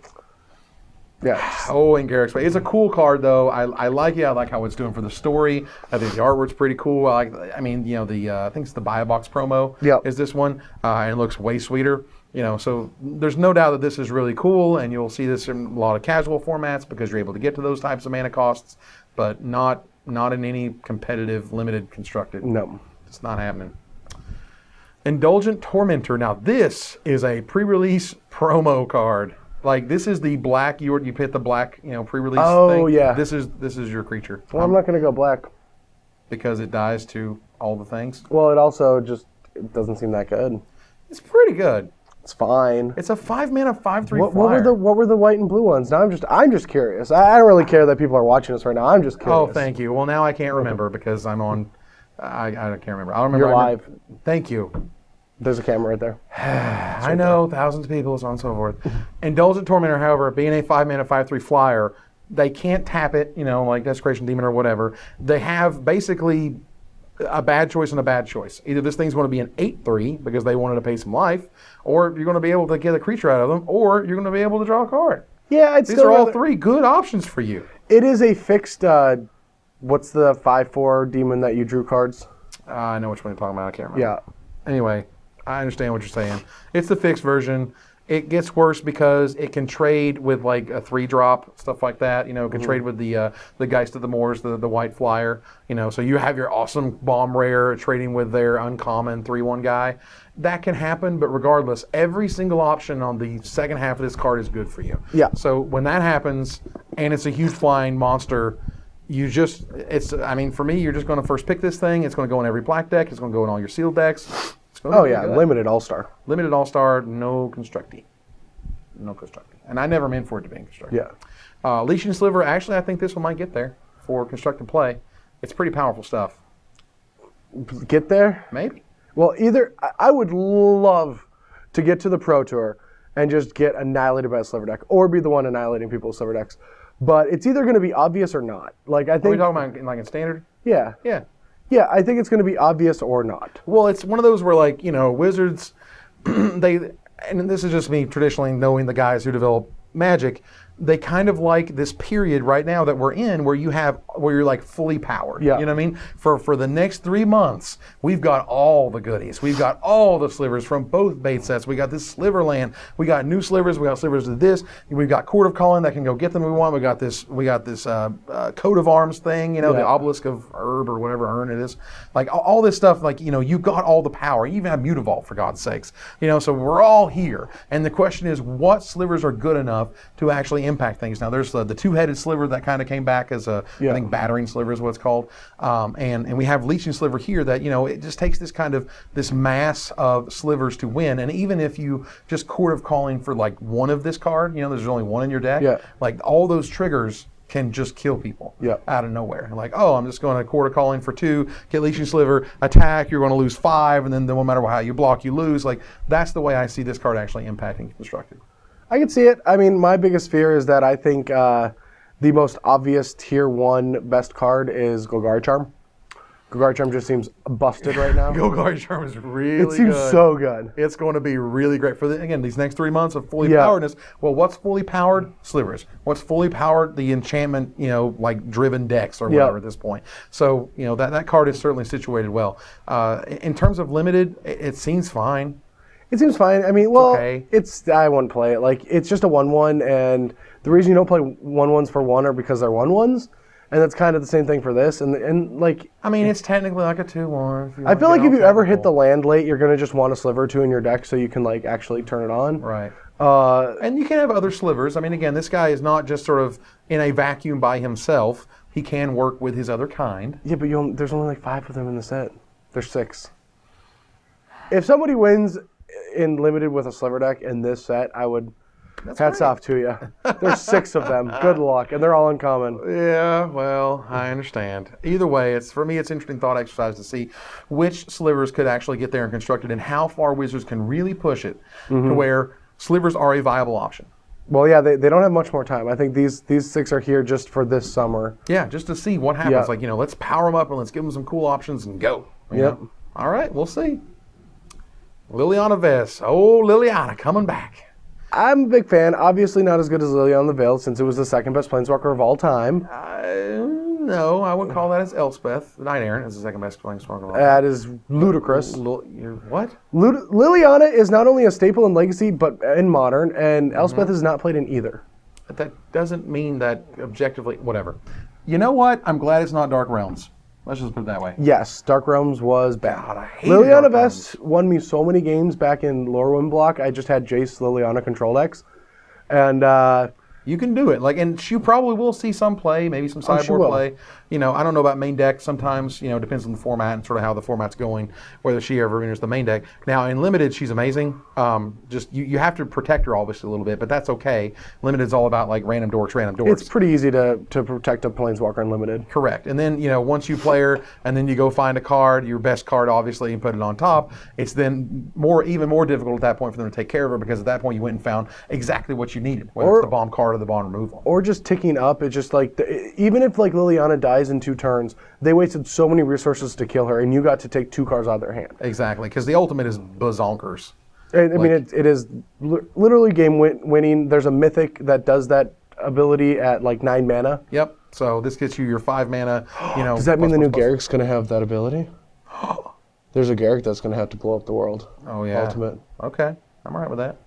Yeah. Oh, and Garrick's Way. It's a cool card, though. I like it. I like how it's doing for the story. I think the artwork's pretty cool. I think it's the Buy a Box promo. Yep. Is this one, and it looks way sweeter. So there's no doubt that this is really cool, and you'll see this in a lot of casual formats because you're able to get to those types of mana costs, but not in any competitive limited constructed. No. It's not happening. Indulgent Tormentor. Now this is a pre-release promo card. This is the black. You hit the black, pre-release thing. Oh yeah. This is your creature. Well, I'm not going to go black because it dies to all the things. Well, it also it doesn't seem that good. It's pretty good. It's fine. It's a 5 mana 5/3 what flyer. were the white and blue ones? Now I'm just curious. I don't really care that people are watching us right now. I'm just curious. Oh, thank you. Well, now I can't remember because I'm on. I can't remember. I don't remember. You're live. Thank you. There's a camera right there. I know, thousands of people, so on and so forth. Indulgent Tormentor, however, being a 5 mana 5/3 flyer, they can't tap it, like Desecration Demon or whatever. They have basically a bad choice and a bad choice. Either this thing's going to be an 8/3 because they wanted to pay some life, or you're going to be able to get a creature out of them, or you're going to be able to draw a card. Yeah, These are all 3 good options for you. It is a fixed. What's the 5/4 demon that you drew cards? I know which one you're talking about. I can't remember. Yeah. Anyway. I understand what you're saying. It's the fixed version. it gets worse because it can trade with like a 3-drop, stuff like that. You know, it can trade with the Geist of the Moors, the white flyer. You know, so you have your awesome bomb rare trading with their uncommon 3/1 guy. That can happen, but regardless, every single option on the second half of this card is good for you. Yeah. So when that happens, and it's a huge flying monster, I mean, for me, you're just going to first pick this thing. It's going to go in every black deck. It's going to go in all your sealed decks. Oh yeah, limited all-star. Limited all-star, no constructy. No constructy. And I never meant for it to be in constructed. Yeah. Legion Sliver, actually, I think this one might get there for constructed play. It's pretty powerful stuff. Get there? Maybe. Well, I would love to get to the Pro Tour and just get annihilated by a Sliver deck, or be the one annihilating people's Sliver decks. But it's either going to be obvious or not. Like I think. Are we talking about like in standard? Yeah. Yeah. Yeah, I think it's going to be obvious or not. Well, it's one of those where, like, you know, Wizards, and this is just me traditionally knowing the guys who develop Magic, they kind of like this period right now that we're in where you're like fully powered. Yeah. You know what I mean? For the next 3 months, we've got all the goodies. We've got all the slivers from both bait sets. We got this sliver land. We got new slivers. We got slivers to this. We've got Court of Calling that can go get them if we want. We got this coat of arms thing, you know, the obelisk of herb or whatever urn it is. Like all this stuff, like, you know, you got all the power. You even have Mutavault, for God's sakes. You know, so we're all here. And the question is, what slivers are good enough to actually impact things? Now, there's the two-headed sliver that kind of came back as I think battering sliver is what it's called. And we have Leeching Sliver here that, you know, it just takes this mass of slivers to win. And even if you just Court of Calling for like one of this card, you know, there's only one in your deck, like all those triggers can just kill people out of nowhere. Like, oh, I'm just going to Court of Calling for 2, get Leeching Sliver, attack, you're going to lose 5, and then no matter how you block, you lose. Like, that's the way I see this card actually impacting Constructed. I can see it. I mean, my biggest fear is that I think the most obvious tier 1 best card is Golgari Charm. Golgari Charm just seems busted right now. Golgari Charm is really good. It seems so good. It's going to be really great for, again, these next 3 months of fully poweredness. Well, what's fully powered? Slivers. What's fully powered? The enchantment, you know, like driven decks or whatever at this point. So, you know, that card is certainly situated well. In terms of limited, it seems fine. It seems fine. I mean, well, I wouldn't play it. Like, it's just a 1/1, and the reason you don't play 1/1s for 1 are because they're 1/1s, and that's kind of the same thing for this. And like, I mean, it's technically like a 2/1. I feel like if you ever hit the land late, you're gonna just want a sliver or 2 in your deck so you can like actually turn it on. Right. And you can have other slivers. I mean, again, this guy is not just sort of in a vacuum by himself. He can work with his other kind. Yeah, but there's only like 5 of them in the set. There's 6. If somebody wins in limited with a sliver deck in this set, I would hats off to you. There's 6 of them. Good luck, and they're all uncommon. Yeah, well, I understand. Either way, for me, it's an interesting thought exercise to see which slivers could actually get there and constructed, and how far Wizards can really push it to where slivers are a viable option. Well, yeah, they don't have much more time. I think these 6 are here just for this summer. Yeah, just to see what happens. Like, you know, let's power them up and let's give them some cool options and go. You know? All right, we'll see. Liliana Vess. Oh, Liliana coming back. I'm a big fan. Obviously not as good as Liliana the Veiled, since it was the second best Planeswalker of all time. No, I would call that as Elspeth. Night Errant is the second best Planeswalker of all time. That is ludicrous. What? Liliana is not only a staple in Legacy, but in Modern, and Elspeth is not played in either. That doesn't mean that objectively, whatever. You know what? I'm glad it's not Dark Realms. Let's just put it that way. Yes, Dark Realms was bad. God, I hated Liliana Dark Vess won me so many games back in Lorwyn block. I just had Jace Liliana control decks. And you can do it. Like, and you probably will see some play, maybe some sideboard play. You know, I don't know about main deck. Sometimes, you know, it depends on the format and sort of how the format's going, whether she ever enters the main deck. Now, in limited, she's amazing. Just you have to protect her obviously a little bit, but that's okay. Limited is all about like random dorks. It's pretty easy to protect a Planeswalker in limited. Correct. And then, you know, once you play her and then you go find a card, your best card obviously, and put it on top, it's then even more difficult at that point for them to take care of her, because at that point you went and found exactly what you needed, whether it's the bomb card or the bomb removal. Or just ticking up. It's just like, even if like Liliana dies in 2 turns, they wasted so many resources to kill her, and you got to take 2 cards out of their hand. Exactly, because the ultimate is bazonkers. I mean, it is literally game winning. There's a mythic that does that ability at like 9 mana. Yep. So this gets you your 5 mana. You know. Does that mean the new Garrick's going to have that ability? There's a Garrick that's going to have to blow up the world. Oh yeah. Ultimate. Okay, I'm all right with that.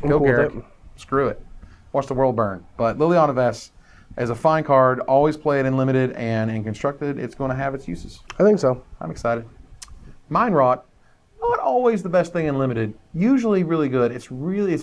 Go cool with Garrick. it. Screw it. Watch the world burn. But Liliana Vess is a fine card. Always play it in limited and in constructed. It's going to have its uses. I think so. I'm excited. Mind Rot. Not always the best thing in limited. Usually really good. It's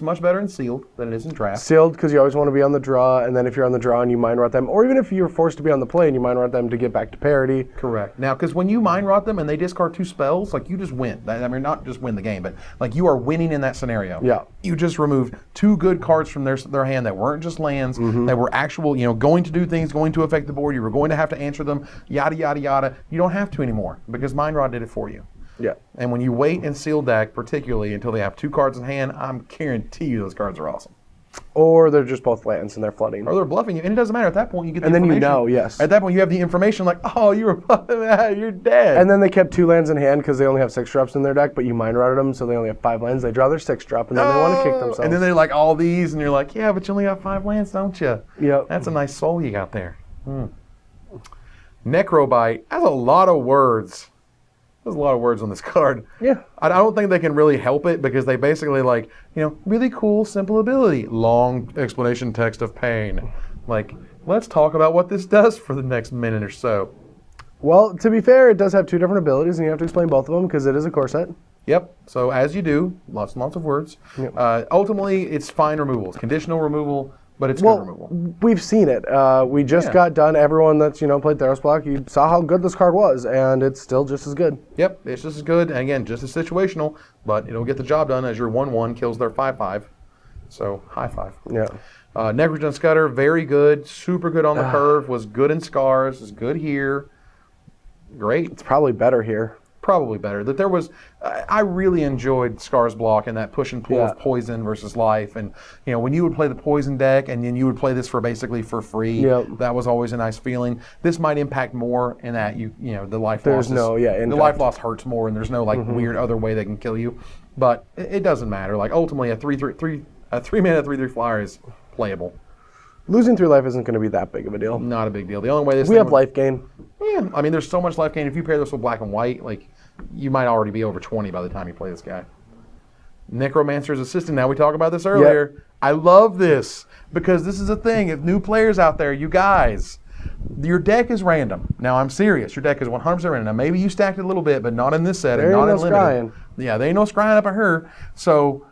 much better in sealed than it is in draft. Sealed, because you always want to be on the draw, and then if you're on the draw and you mind rot them, or even if you're forced to be on the play and you mind rot them to get back to parity. Correct. Now, because when you mind rot them and they discard 2 spells, like you just win. I mean, not just win the game, but like you are winning in that scenario. Yeah. You just removed 2 good cards from their hand that weren't just lands, that were actual, going to do things, going to affect the board. You were going to have to answer them, yada, yada, yada. You don't have to anymore because mind rot did it for you. Yeah. And when you wait in sealed deck, particularly until they have 2 cards in hand, I'm guarantee you those cards are awesome. Or they're just both lands and they're flooding. Or they're bluffing you, and it doesn't matter. At that point, you get the And then you information. know, yes. At that point, you have the information like, oh, you were bluffing that, you're dead. And then they kept 2 lands in hand because they only have 6 drops in their deck, but you mind rotted them, so they only have 5 lands. They draw their 6 drop, and then they want to kick themselves. And then they're like, all these, and you're like, yeah, but you only got 5 lands, don't you? Yep. That's a nice soul you got there. Necrobite. That's a lot of words. There's a lot of words on this card. Yeah. I don't think they can really help it because they basically like, really cool, simple ability. Long explanation text of pain. Like, let's talk about what this does for the next minute or so. Well, to be fair, it does have 2 different abilities, and you have to explain both of them because it is a core set. Yep. So as you do, lots and lots of words. Yep. Ultimately, it's fine removals. Conditional removal, but it's good removal. We've seen it. We just got done. Everyone that's played Theros Block, you saw how good this card was, and it's still just as good. Yep, it's just as good. And again, just as situational, but it'll get the job done as your 1/1 kills their 5/5. So high five. Yeah. Necrogen Scudder, very good, super good on the curve. Was good in Scars. Is good here. Great. It's probably better here. Probably better. That there was, I really enjoyed Scars Block and that push and pull of poison versus life. And when you would play the poison deck and then you would play this for basically for free, that was always a nice feeling. This might impact more in that the life loss. The life loss hurts more, and there's no weird other way they can kill you. But it doesn't matter. Like ultimately, a 3-mana 3/3 flyer is playable. Losing 3 life isn't going to be that big of a deal. Not a big deal. The only way we have life gain. Yeah, I mean, there's so much life gain. If you pair this with black and white, like you might already be over 20 by the time you play this guy. Necromancer's Assistant. Now we talked about this earlier. Yep. I love this because this is a thing. If new players out there, you guys, your deck is random. Now I'm serious. Your deck is 100% random. Now maybe you stacked it a little bit, but not in this set and not in limited. Yeah, there ain't no scrying up at her. So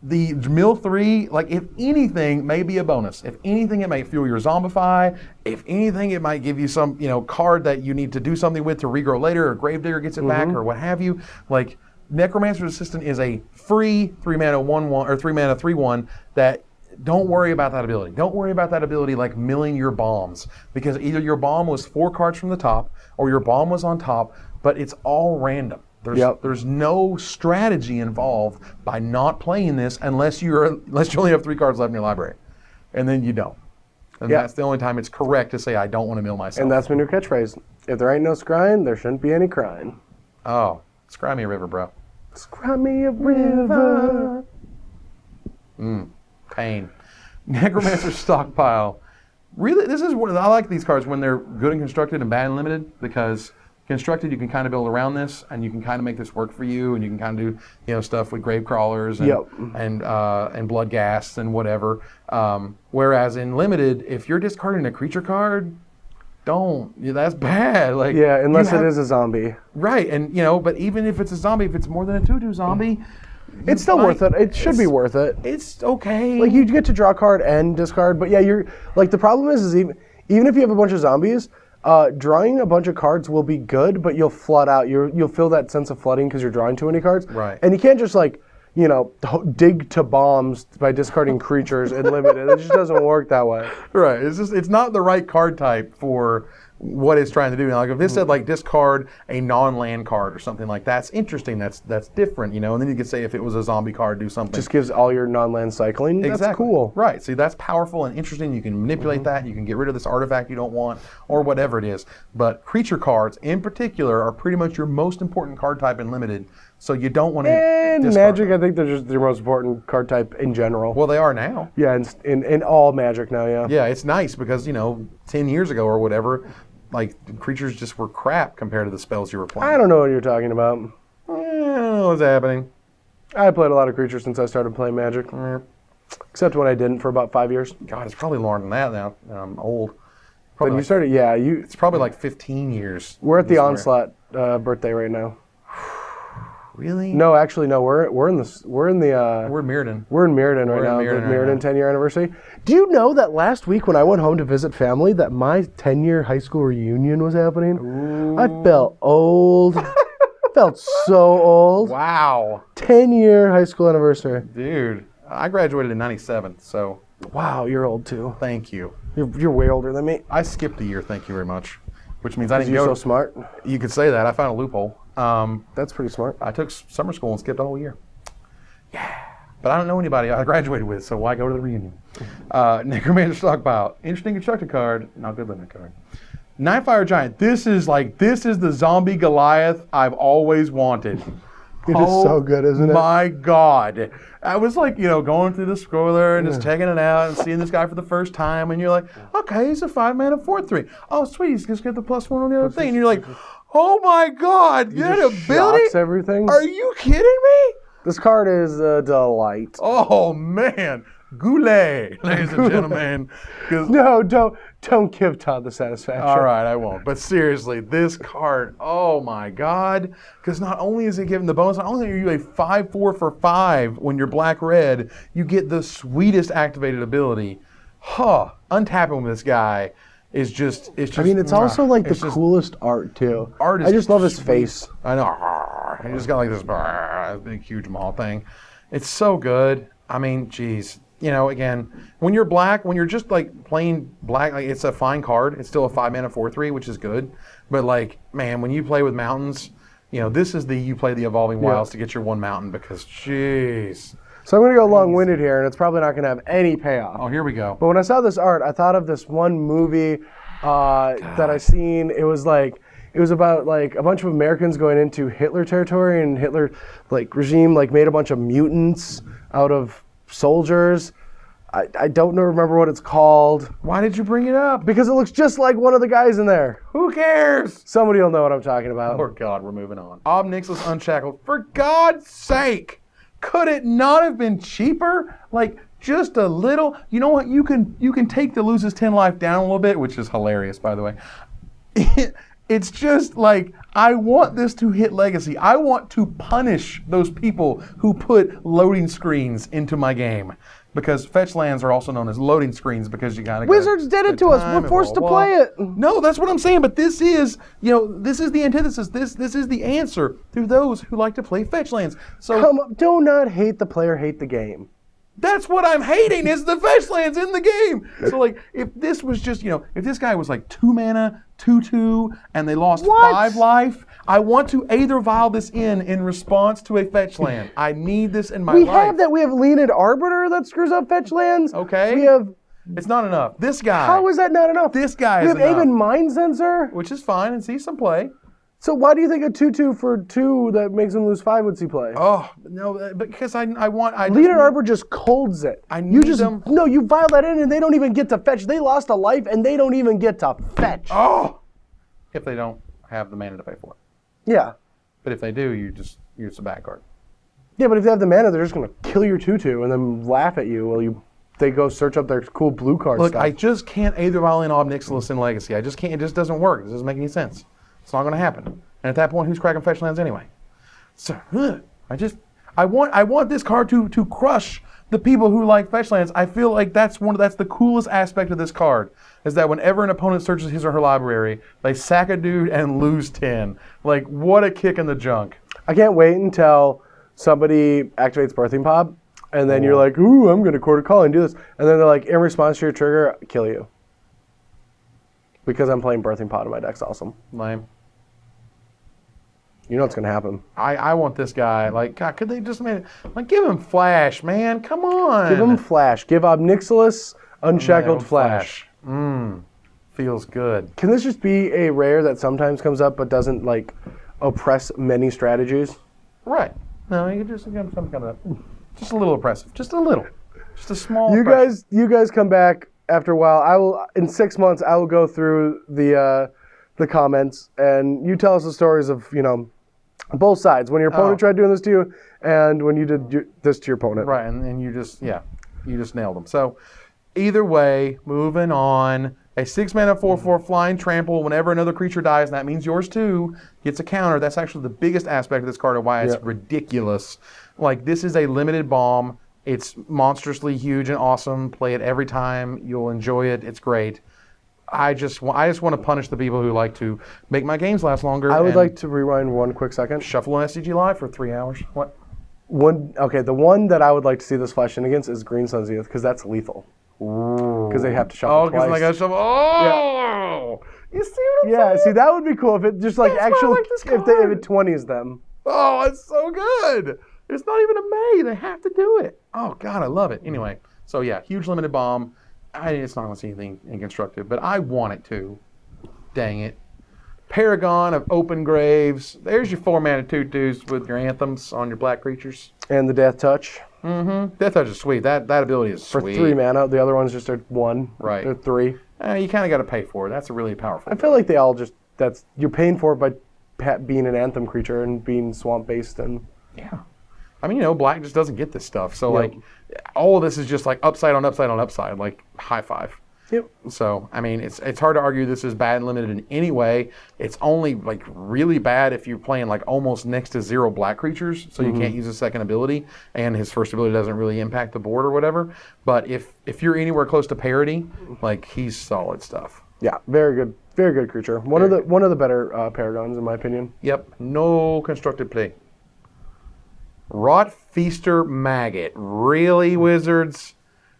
the mill 3, like if anything, may be a bonus. If anything, it might fuel your Zombify. If anything, it might give you some, card that you need to do something with to regrow later, or Gravedigger gets it back, or what have you. Like Necromancer's Assistant is a free 3-mana 1/1 or 3-mana 3/1 that don't worry about that ability. Don't worry about that ability like milling your bombs, because either your bomb was 4 cards from the top or your bomb was on top, but it's all random. There's no strategy involved by not playing this unless you only have 3 cards left in your library, and then you don't. And that's the only time it's correct to say I don't want to mill myself. And that's my new catchphrase. If there ain't no scrying, there shouldn't be any crying. Oh, scry me a river, bro. Scry me a river. Pain. Necromancer Stockpile. Really, this is what I like these cards when they're good and constructed and bad and limited, because constructed, you can kind of build around this, and you can kind of make this work for you, and you can kind of do stuff with grave crawlers and blood gas and whatever. Whereas in limited, if you're discarding a creature card, don't. That's bad. Like unless it is a zombie. Right, and but even if it's a zombie, if it's more than a 2/2 zombie, it's still worth it. It should be worth it. It's okay. Like you get to draw a card and discard, but you're like the problem is even if you have a bunch of zombies. Drawing a bunch of cards will be good, but you'll flood out. You'll feel that sense of flooding because you're drawing too many cards. Right. And you can't just dig to bombs by discarding creatures in limited. It just doesn't work that way. Right. It's not the right card type for what it's trying to do. Now, like if this said discard a non-land card or something like that's interesting. That's different, And then you could say if it was a zombie card, do something. Just gives all your non-land cycling. Exactly. That's cool. Right. See, that's powerful and interesting. You can manipulate that. You can get rid of this artifact you don't want or whatever it is. But creature cards in particular are pretty much your most important card type in limited. So you don't want to. And Magic, I think they're just your most important card type in general. Well, they are now. Yeah, in all Magic now. Yeah. Yeah, it's nice because 10 years ago or whatever, creatures just were crap compared to the spells you were playing. I don't know what you're talking about. I don't know what's happening. I played a lot of creatures since I started playing Magic. Except when I didn't for about 5 years. God, it's probably longer than that now. I'm old. Then Probably you like, started, yeah. it's probably like 15 years. We're at the Somewhere. Onslaught birthday right now. Really? No, actually, no. We're in We're in Mirrodin. We're in Mirrodin right now. Mirrodin The right Mirrodin now. 10-year anniversary. Do you know that last week when I went home to visit family, that my 10-year high school reunion was happening? Ooh. I felt old. Felt so old. Wow. 10-year high school anniversary. Dude, I graduated in 97, so Wow, you're old too. thank you. You're way older than me. I skipped a year, thank you very much. Which means I didn't You're go. so smart. You could say that. I found a loophole. That's pretty smart. I took summer school and skipped a whole year. Yeah. But I don't know anybody I graduated with, so why go to the reunion? Necromancer Stockpile. Interesting constructed card. Not good limit card. Nightfire Giant. This is the zombie Goliath I've always wanted. It is so good, isn't it? My God. I was like, going through the scroller and just checking it out and seeing this guy for the first time, and you're like, okay, he's a 5-mana 4/3. Oh, sweet, he's just got the +1 on the other thing. And you're like, oh my God, that ability? Shocks everything. Are you kidding me? This card is a delight. Oh man, Goulet, ladies and gentlemen. 'Cause- No, don't give Todd the satisfaction. All right, I won't. But seriously, this card, oh my God. Because not only is it giving the bonus, not only are you a 5/4 for 5 when you're black-red, you get the sweetest activated ability. Untapping this guy is just, I mean, it's also like the it's just- coolest art too. Art is I just love his sweet. face. I know. He just got like this big, huge maw thing. It's so good. I mean, geez. Again, when you're black, when you're just like plain black, like it's a fine card. It's still a 5-mana 4/3, which is good. But like, man, when you play with mountains, this is you play the Evolving Wilds to get your 1 mountain because, jeez. So I'm going to go long-winded here, and it's probably not going to have any payoff. Oh, here we go. But when I saw this art, I thought of this one movie that I seen. It was about like a bunch of Americans going into Hitler territory, and Hitler regime made a bunch of mutants out of soldiers. I don't remember what it's called. Why did you bring it up? Because it looks just like one of the guys in there. Who cares? Somebody will know what I'm talking about. Oh God, we're moving on. Ob Nixilis Unshackled. For God's sake, could it not have been cheaper? Like just a little. You know what? You can take the loses 10 life down a little bit, which is hilarious, by the way. It's just like, I want this to hit legacy. I want to punish those people who put loading screens into my game. Because fetch lands are also known as loading screens because you gotta Wizards did it to us. We're forced to play it. No, that's what I'm saying. But this is, this is the antithesis. This is the answer to those who like to play fetch lands. So do not hate the player, hate the game. that's what I'm hating is the fetch lands in the game. So like, if this was just, if this guy was like 2 mana, 2/2, and they lost 5 life, I want to Aether Vial this in response to a fetch land. I need this in my life. We have that. We have Leonid Arbiter that screws up fetch lands. Okay. We have. It's not enough. This guy. How is that not enough? This guy we is have enough. Aven Mind Sensor. Which is fine and see some play. So why do you think a 2/2 for 2 that makes him lose 5 would see play? Oh no, because I want. Leonid Arbiter just colds it. I need them. No, you vial that in and they don't even get to fetch. They lost a life and they don't even get to fetch. Oh, if they don't have the mana to pay for it. Yeah. But if they do, you're just a bad card. Yeah, but if they have the mana, they're just gonna kill your 2/2 and then laugh at you while they go search up their cool blue card Look, stuff. I just can't Aether Vial in Ob Nixilis in Legacy. I just can't. It just doesn't work. It doesn't make any sense. It's not going to happen. And at that point, who's cracking fetch lands anyway? So I want this card to crush the people who like fetch lands. I feel like that's the coolest aspect of this card is that whenever an opponent searches his or her library, they sack a dude and lose 10. Like what a kick in the junk. I can't wait until somebody activates Birthing Pod, and then you're like, ooh, I'm going to Court of Call and do this. And then they're like, in response to your trigger, kill you. Because I'm playing Birthing Pod in my deck's awesome. Lame. You know what's going to happen. I want this guy. Like, God, could they just give him Flash, man? Come on. Give him Flash. Give Ob Nixilis Unshackled Flash. Feels good. Can this just be a rare that sometimes comes up but doesn't, oppress many strategies? Right. No, you could just get some kind of just a little oppressive. Just a little. Just a small You guys come back after a while. In 6 months, I will go through the comments, and you tell us the stories of, both sides. When your opponent tried doing this to you, and when you did this to your opponent. Right, and you just, yeah. You just nailed them. So either way, moving on. A 6-mana 4/4 flying trample. Whenever another creature dies, and that means yours too, gets a counter. That's actually the biggest aspect of this card and why it's ridiculous. Like, this is a limited bomb. It's monstrously huge and awesome. Play it every time. You'll enjoy it. It's great. I just want to punish the people who like to make my games last longer. I would like to rewind one quick second. Shuffle an SCG Live for 3 hours. What? The one that I would like to see this flash in against is Green Sun's Youth, because that's lethal. Because they have to shuffle twice. Oh, because they got to shuffle. Oh! Yeah. You see what I'm saying? See, that would be cool if it just like That's actual, why I like this if it 20s them. Oh, it's so good. It's not even a May. They have to do it. Oh, God, I love it. Anyway, so yeah, huge limited bomb. It's not going to see anything inconstructive, but I want it to. Dang it. Paragon of Open Graves. There's your 4-mana 2/2s with your anthems on your black creatures. And the Death Touch. Mm-hmm. Death Touch is sweet. That ability is sweet. For 3 mana. The other one's just a 1. Right. They're 3. You kind of got to pay for it. That's a really powerful. I feel like they all just, you're paying for it by being an anthem creature and being swamp based and. Yeah. I mean, black just doesn't get this stuff. So, like, all of this is just like upside on upside on upside, like high five. Yep. So, I mean, it's hard to argue this is bad and limited in any way. It's only, like, really bad if you're playing, like, almost next to 0 black creatures, so you can't use his second ability, and his first ability doesn't really impact the board or whatever. But if you're anywhere close to parity, like, he's solid stuff. Yeah, very good creature. One of the better Paragons, in my opinion. Yep. No constructed play. Rot Feaster Maggot. Really, Wizards?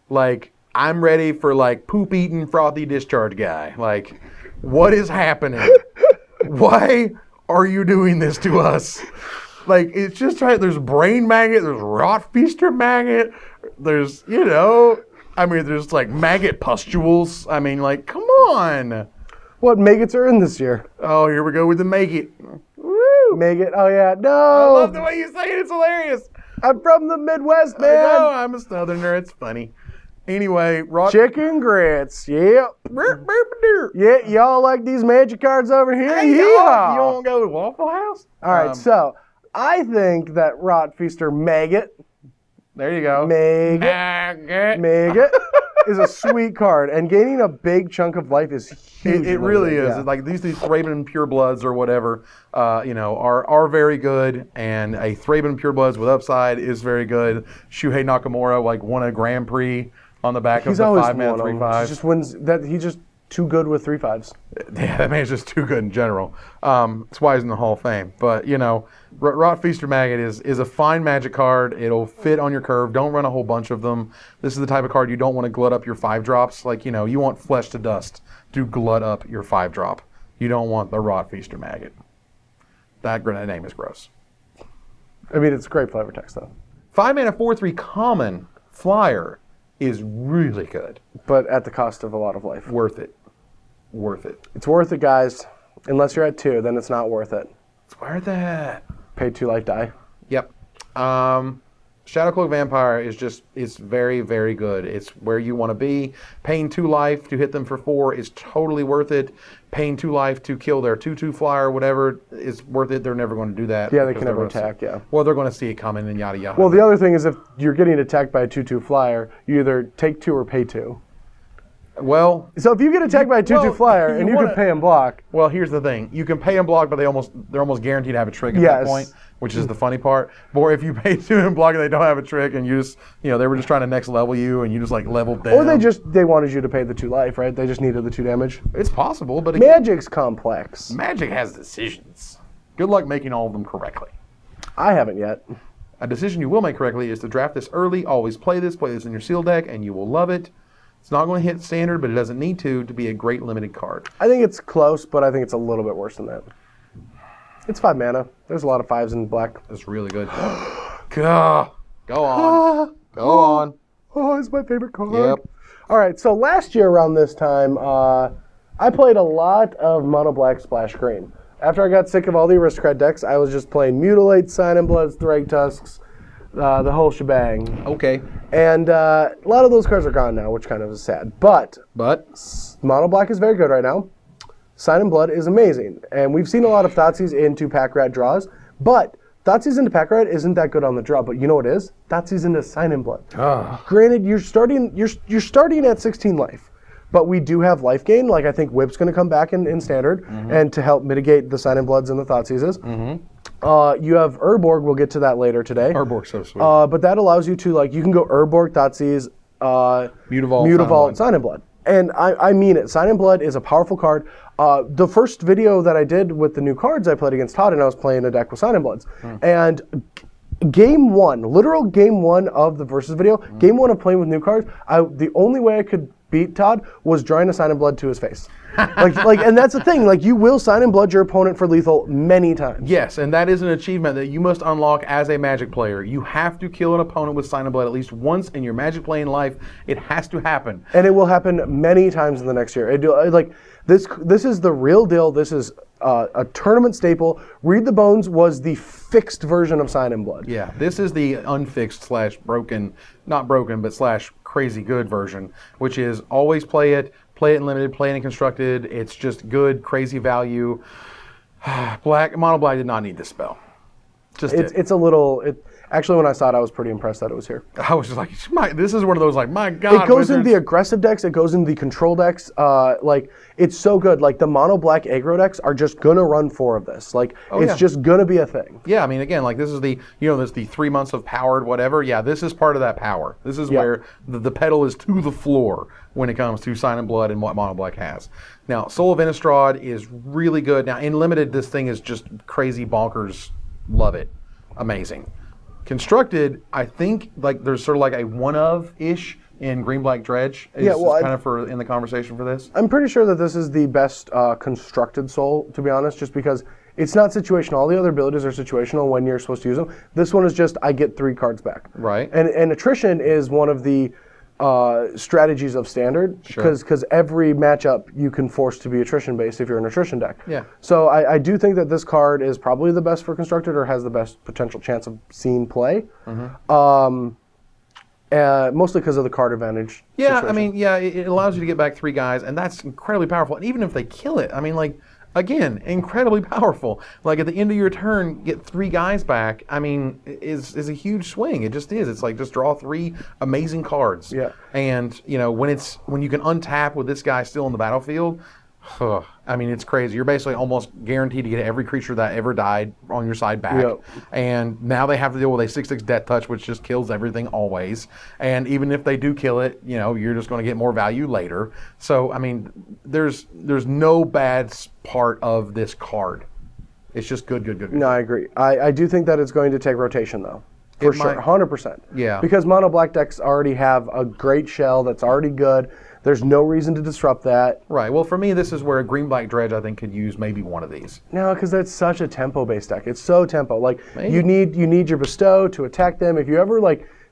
Like, I'm ready for, like, poop-eating, frothy discharge guy. Like, what is happening? Why are you doing this to us? Like, it's just right. There's Brain Maggot. There's Rot Feaster Maggot. There's, there's, like, Maggot Pustules. I mean, like, come on. What maggots are in this year? Oh, here we go with the Maggot. Woo! Maggot. Oh, yeah. No. I love the way you say it. It's hilarious. I'm from the Midwest, man. I know. I'm a Southerner. It's funny. Anyway, Chicken grits. Yep. Yeah, y'all like these magic cards over here? Hey, yeah. You don't go to Waffle House? All right, so I think that Rot Feaster Maggot. There you go. Maggot is a sweet card, and gaining a big chunk of life is huge. It really is. Yeah. Like these Thraben Purebloods or whatever, are very good, and a Thraben Purebloods with upside is very good. Shuhei Nakamura won a Grand Prix on the back of the 5-mana 3/5. He just wins that. He's just too good with 3/5s. Yeah, that man's just too good in general. That's why he's in the Hall of Fame. But Rot Feaster Maggot is a fine Magic card. It'll fit on your curve. Don't run a whole bunch of them. This is the type of card you don't want to glut up your 5-drops. Like you want Flesh to Dust to glut up your 5-drop. You don't want the Rot Feaster Maggot. That name is gross. I mean, it's great flavor text though. 5-mana 4/3 common flyer is really good. But at the cost of a lot of life. Worth it. Worth it. It's worth it, guys. Unless you're at 2, then it's not worth it. It's worth it. Pay 2 life die. Yep. Shadowcloak Vampire is very, very good. It's where you want to be. Paying 2 life to hit them for 4 is totally worth it. Paying 2 life to kill their 2/2 flyer or whatever is worth it. They're never going to do that. Yeah, they can never attack, yeah. Well, they're going to see it coming and yada yada. Well, the other thing is if you're getting attacked by a 2/2 flyer, you either take 2 or pay 2. Well, so if you get attacked by a 2/2 flyer and you can pay and block. Well, here's the thing: you can pay and block, but they're almost guaranteed to have a trick at that point, which is the funny part. Or if you pay 2 and block and they don't have a trick, and you just they were just trying to next level you, and you just leveled them. Or they wanted you to pay the 2 life, right? They just needed the 2 damage. It's possible, but Magic's complex. Magic has decisions. Good luck making all of them correctly. I haven't yet. A decision you will make correctly is to draft this early. Always play this in your seal deck, and you will love it. It's not going to hit standard, but it doesn't need to be a great limited card. I think it's close, but I think it's a little bit worse than that. It's 5 mana. There's a lot of 5s in black. That's really good. Go on. Go on. Oh, it's my favorite card. Yep. All right, so last year around this time, I played a lot of mono black splash green. After I got sick of all the Aristocrat decks, I was just playing Mutilate, Sign and Bloods, Thrag Tusks, the whole shebang. Okay. And a lot of those cards are gone now, which kind of is sad. But mono black is very good right now. Sign and Blood is amazing. And we've seen a lot of Thoughtseize into pack rat draws, but Thoughtseize into Pack Rat isn't that good on the draw, but you know what is? Thoughtseizes into Sign in Blood. Ah. Granted, you're starting at 16 life, but we do have life gain. Like I think Whip's going to come back in Standard, and to help mitigate the Sign in Bloods and the Thoughtseizes. You have Urborg. We'll get to that later today. Urborg's so sweet. But that allows you to you can go Urborg, Thoughtseize, Mutavault, Sign in Blood. And I mean it. Sign in Blood is a powerful card. The first video that I did with the new cards, I played against Todd, and I was playing a deck with Sign in Bloods. And game one, literal game one of the versus video, game one of playing with new cards, the only way I could beat Todd was drawing a Sign in Blood to his face. And that's the thing. You will Sign in Blood your opponent for lethal many times. Yes, and that is an achievement that you must unlock as a Magic player. You have to kill an opponent with Sign in Blood at least once in your Magic playing life. It has to happen. And it will happen many times in the next year. This is the real deal. This is a tournament staple. Read the Bones was the fixed version of Sign in Blood. Yeah, this is the unfixed / broken, not broken, but / crazy good version, which is always play it in limited, play it in constructed. It's just good, crazy value. Mono Black did not need this spell. It's a little. Actually, when I saw it, I was pretty impressed that it was here. I was just like, this is one of those my God. It goes in the aggressive decks. It goes in the control decks. It's so good. The mono black aggro decks are just gonna run 4 of this. It's just gonna be a thing. Yeah, I mean, again, this is the there's the 3 months of powered whatever. Yeah, this is part of that power. This is where the pedal is to the floor when it comes to Sign in Blood and what mono black has. Now, Soul of Innistrad is really good. Now, in limited, this thing is just crazy bonkers. Love it, amazing. Constructed, I think there's sort of a one of ish in Green Black Dredge. In the conversation for this. I'm pretty sure that this is the best constructed soul, to be honest, just because it's not situational. All the other abilities are situational when you're supposed to use them. This one is just I get 3 cards back. Right. And attrition is one of the strategies of Standard, because every matchup you can force to be attrition based if you're an attrition deck. Yeah. So I do think that this card is probably the best for constructed, or has the best potential chance of seeing play. Mostly because of the card advantage. Yeah, situation. I mean, it allows you to get back 3 guys, and that's incredibly powerful. And even if they kill it, I mean, again, incredibly powerful. At the end of your turn, get 3 guys back. I mean, is a huge swing. It just is. It's just draw 3 amazing cards. Yeah. And when you can untap with this guy still in the battlefield, I mean, it's crazy. You're basically almost guaranteed to get every creature that ever died on your side back. Yep. And now they have to deal with a 6/6 Death Touch, which just kills everything always. And even if they do kill it, you're just going to get more value later. So, I mean, there's no bad part of this card. It's just good. No, I agree. I do think that it's going to take rotation, though. For sure, 100%. Yeah. Because mono black decks already have a great shell that's already good. There's no reason to disrupt that. Right. Well, for me, this is where a Green Black Dredge, I think, could use maybe one of these. No, because that's such a tempo-based deck. It's so tempo. You need your bestow to attack them. If you ever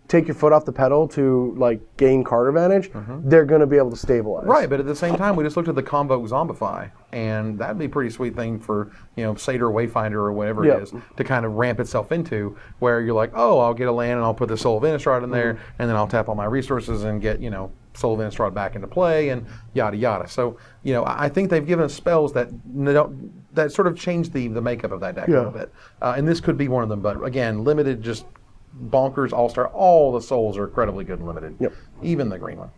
take your foot off the pedal to gain card advantage, they're going to be able to stabilize. Right, but at the same time, we just looked at the Convoke Zombify, and that'd be a pretty sweet thing for Satyr Wayfinder or whatever it is to kind of ramp itself into, where you're like, oh, I'll get a land and I'll put the Soul of Innistrad in there, and then I'll tap all my resources and get Soul of Innistrad back into play and yada yada. So I think they've given us spells that sort of change the makeup of that deck a little bit, and this could be one of them. But again, limited just. Bonkers All-Star. All the souls are incredibly good and limited. Yep. Even the green one.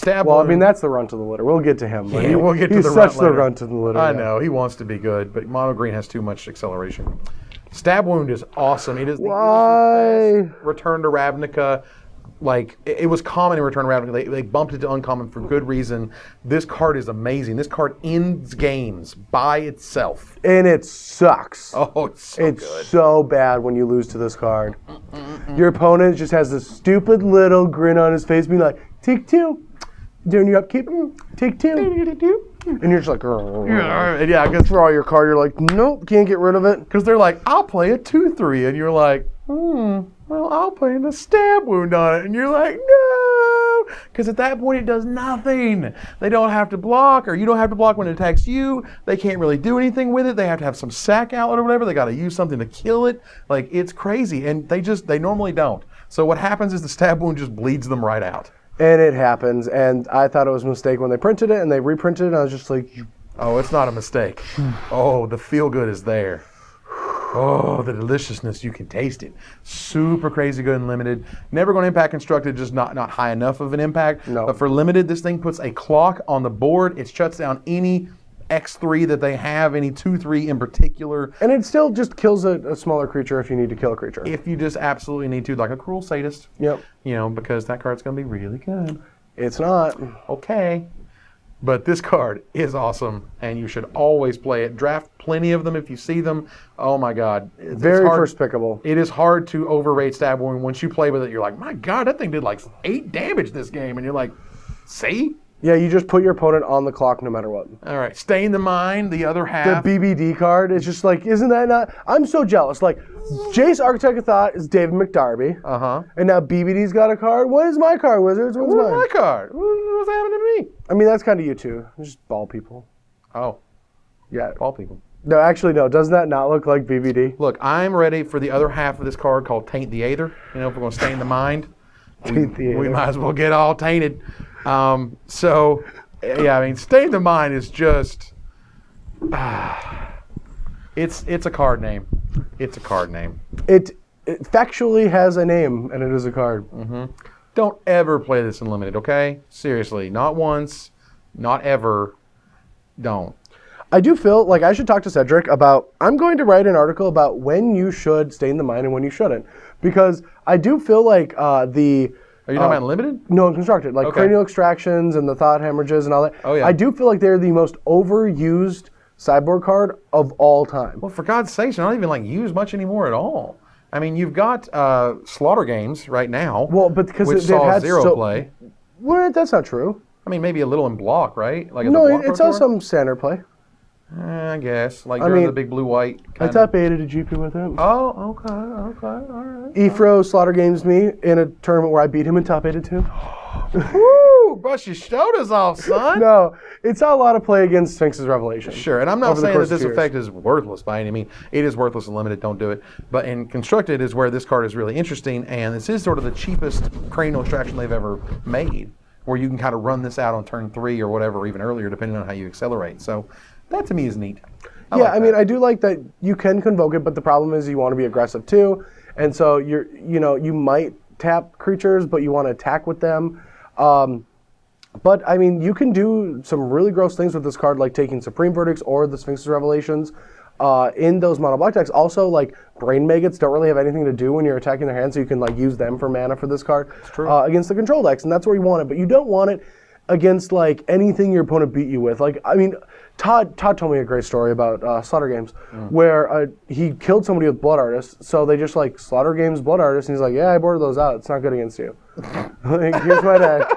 Well, I mean, that's the runt of the litter. We'll get to him. Yeah, we'll get to the runt. He's such the runt of the litter. I know. He wants to be good, but mono green has too much acceleration. Stab Wound is awesome. It is the Return to Ravnica. It was common in Return to Ravnica. They bumped it to uncommon for good reason. This card is amazing. This card ends games by itself. And it sucks. Oh, it's good. So bad when you lose to this card. Your opponent just has this stupid little grin on his face being like, take 2. During your upkeep, take 2. And you're just like, yeah, I guess draw your card. You're like, nope, can't get rid of it. Because they're like, I'll play a 2/3. And you're like, well, I'll play a Stab Wound on it. And you're like, no. Because at that point, it does nothing. They don't have to block, or you don't have to block when it attacks you. They can't really do anything with it. They have to have some sack outlet or whatever. They got to use something to kill it. It's crazy. And they normally don't. So what happens is the Stab Wound just bleeds them right out. And it happens. And I thought it was a mistake when they printed it, and they reprinted it, and I was just like... Oh, it's not a mistake. Oh, the feel good is there. Oh, the deliciousness, you can taste it. Super crazy good and limited. Never going to impact constructed, just not high enough of an impact. No. But for limited, this thing puts a clock on the board. It shuts down any X3 that they have, any 2/3 in particular. And it still just kills a smaller creature if you need to kill a creature. If you just absolutely need to, like a Cruel Sadist. Yep. Because that card's going to be really good. It's not. Okay. But this card is awesome, and you should always play it. Draft plenty of them if you see them. Oh my God. Very first pickable. It is hard to overrate Stab Wound. Once you play with it, you're like, my God, that thing did like 8 damage this game. And you're like, see? Yeah, you just put your opponent on the clock no matter what. All right. Stain the Mind, the other half. The BBD card is just like, isn't that not? I'm so jealous. Like, Jace Architect of Thought is David McDarby. Uh-huh. And now BBD's got a card. What is my card, Wizards? What's What's mine? my card? What's happening to me? I mean, that's kind of you too. Just ball people. Oh, Yeah. all people. No, actually, no. Doesn't that not look like BBD? Look, I'm ready for the other half of this card called Taint the Aether. If we're going to stain the mind, Taint the we Aether. might as well get all tainted. Yeah, I mean, Stain the Mind is just... it's a card name. It's a card name. It factually has a name, and it is a card. Don't ever play this in limited, okay? Seriously, not once, not ever. Don't. I do feel like I should talk to Cedric about, I'm going to write an article about when you should stain the mind and when you shouldn't. Because I do feel like Are you talking about limited? No, constructed, like Okay. cranial extractions and the thought hemorrhages and all that. Oh, yeah. I do feel like they're the most overused sideboard card of all time. Well, for God's sakes, they're not even like used much anymore at all. I mean, you've got Slaughter Games right now, Well, but because which they've saw had 0 so, play. Well, that's not true. I mean, maybe a little in block, right? Like No, the block it saw tour? some standard play. I guess. Like I during mean, the big blue-white I kind of... top 8 at a GP with him. Oh, okay, all right. Ephro Slaughter Games me in a tournament where I beat him and top 8 too. Woo! Brush your shoulders off, son. No, it saw a lot of play against Sphinx's Revelation. Sure, and I'm not over the saying that course of this 2 years. effect is worthless by any means. It is worthless and limited, don't do it. But in Constructed is where this card is really interesting, and this is sort of the cheapest cranial extraction they've ever made, where you can kind of run this out on turn 3 or whatever, or even earlier, depending on how you accelerate. So that to me is neat. I mean, I do like that you can convoke it, but the problem is you want to be aggressive too, and so you might tap creatures, but you want to attack with them. But I mean, you can do some really gross things with this card, like taking Supreme Verdicts or the Sphinx's Revelations in those mono black decks. Also, like Brain Maggots don't really have anything to do when you're attacking their hand, so you can like use them for mana for this card against the control decks, and that's where you want it. But you don't want it against like anything your opponent beat you with. Like, I mean, Todd told me a great story about Slaughter Games where he killed somebody with Blood Artist, so they just like Slaughter Games Blood Artist, and he's like, yeah, I boarded those out. It's not good against you. Like, here's my deck.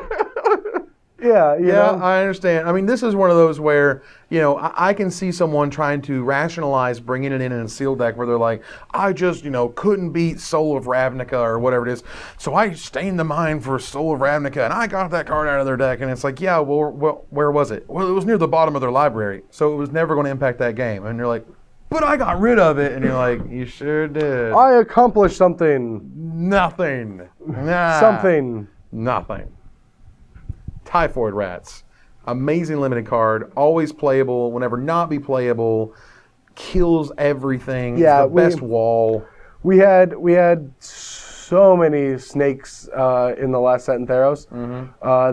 Yeah, you know? I understand. I mean, this is one of those where, I can see someone trying to rationalize bringing it in a sealed deck where they're like, I just, couldn't beat Soul of Ravnica or whatever it is, so I stained the mind for Soul of Ravnica, and I got that card out of their deck, and it's like, yeah, well, where was it? Well, it was near the bottom of their library, so it was never going to impact that game. And you're like, but I got rid of it, and you're like, you sure did. I accomplished something. Nothing. Nah. Something. Nothing. Typhoid Rats. Amazing limited card. Always playable. Will never not be playable. Kills everything. Yeah, it's the best wall. We had so many snakes in the last set in Theros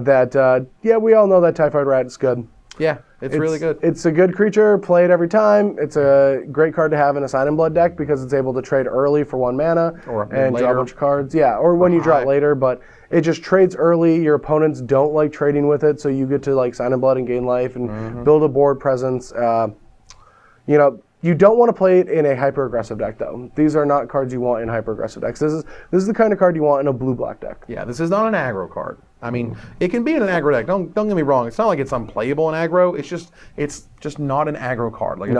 that we all know that Typhoid Rat is good. Yeah, it's really good. It's a good creature, play it every time. It's a great card to have in a Sign and Blood deck because it's able to trade early for 1 mana and draw a bunch of cards. Yeah, or when you draw it later, but it just trades early. Your opponents don't like trading with it, so you get to like Sign and Blood and gain life and build a board presence. You don't want to play it in a hyper-aggressive deck, though. These are not cards you want in hyper-aggressive decks. This is the kind of card you want in a blue-black deck. Yeah, this is not an aggro card. I mean, it can be in an aggro deck. Don't get me wrong. It's not like it's unplayable in aggro. It's just not an aggro card. Like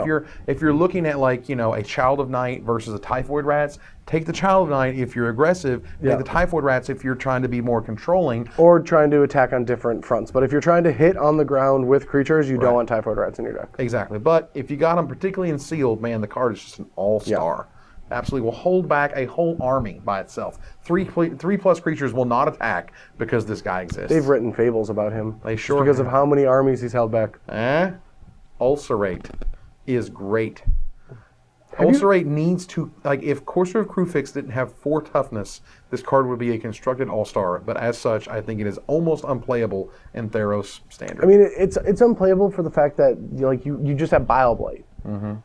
if you're looking at like a Child of Night versus a Typhoid Rats, take the Child of Night if you're aggressive. Take the Typhoid Rats if you're trying to be more controlling or trying to attack on different fronts. But if you're trying to hit on the ground with creatures, you don't want Typhoid Rats in your deck. Exactly. But if you got them particularly in sealed, man, the card is just an all-star. Absolutely will hold back a whole army by itself. 3+ creatures will not attack because this guy exists. They've written fables about him. They sure because have. of how many armies he's held back. Ulcerate is great. Ulcerate needs to, like, if Courser of Crufix didn't have 4 toughness, this card would be a constructed all-star. But as such, I think it is almost unplayable in Theros Standard. I mean, it's unplayable for the fact that you just have Bile-Blight.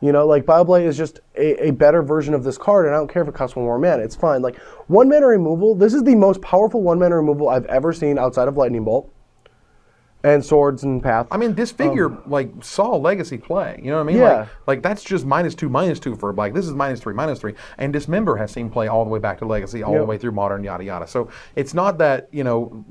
You know, like Bile-Blight is just a better version of this card, and I don't care if it costs 1 more mana. It's fine. Like 1 mana removal, this is the most powerful 1 mana removal I've ever seen outside of Lightning Bolt and Swords and Path. I mean, this figure saw Legacy play. You know what I mean? Yeah. Like that's just -2/-2 for Black. This is -3/-3, and Dismember has seen play all the way back to Legacy, all the way through Modern, yada yada. So it's not that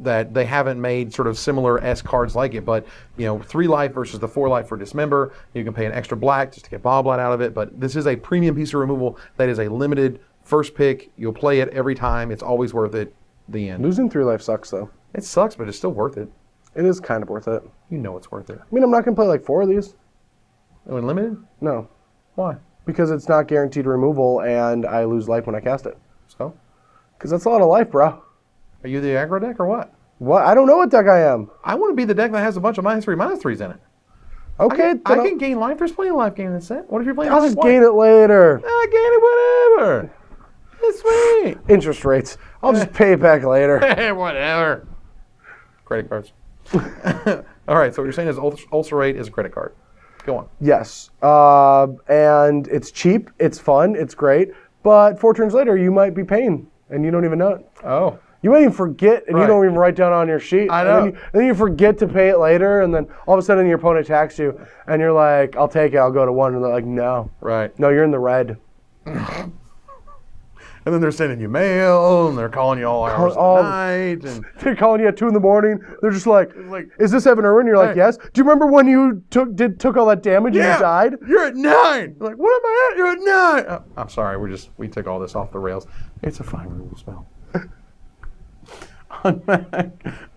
that they haven't made sort of similar S cards like it, but 3 life versus the 4 life for Dismember. You can pay an extra black just to get Bile-Blight out of it, but this is a premium piece of removal that is a limited first pick. You'll play it every time. It's always worth it. The end. Losing 3 life sucks though. It sucks, but it's still worth it. It is kind of worth it. You know it's worth it. I mean, I'm not going to play like 4 of these. Unlimited? No. Why? Because it's not guaranteed removal, and I lose life when I cast it. So? Because that's a lot of life, bro. Are you the aggro deck or what? What? I don't know what deck I am. I want to be the deck that has a bunch of -3/-3s in it. Okay. I can gain life. There's plenty of life gain in this set. What if you're playing I'll just gain it later. I gain it whatever. It's sweet. Interest rates. I'll just pay it back later. Whatever. Credit cards. All right, so what you're saying is Ulcerate is a credit card. Go on. Yes. And it's cheap, it's fun, it's great, but 4 turns later you might be paying, and you don't even know it. Oh. You might even forget, and Right. you don't even write down on your sheet. I know. And then you forget to pay it later, and then all of a sudden your opponent attacks you, and you're like, I'll take it, I'll go to 1, and they're like, no. Right. No, you're in the red. And then they're sending you mail, and they're calling you all hours of the night. And They're calling you at 2 in the morning. They're just like, is this Evan Irwin? You're like, yes. Do you remember when you took all that damage and you died? You're at 9. You're like, what am I at? You're at 9. Oh, I'm sorry, we took all this off the rails. It's a fine removal spell.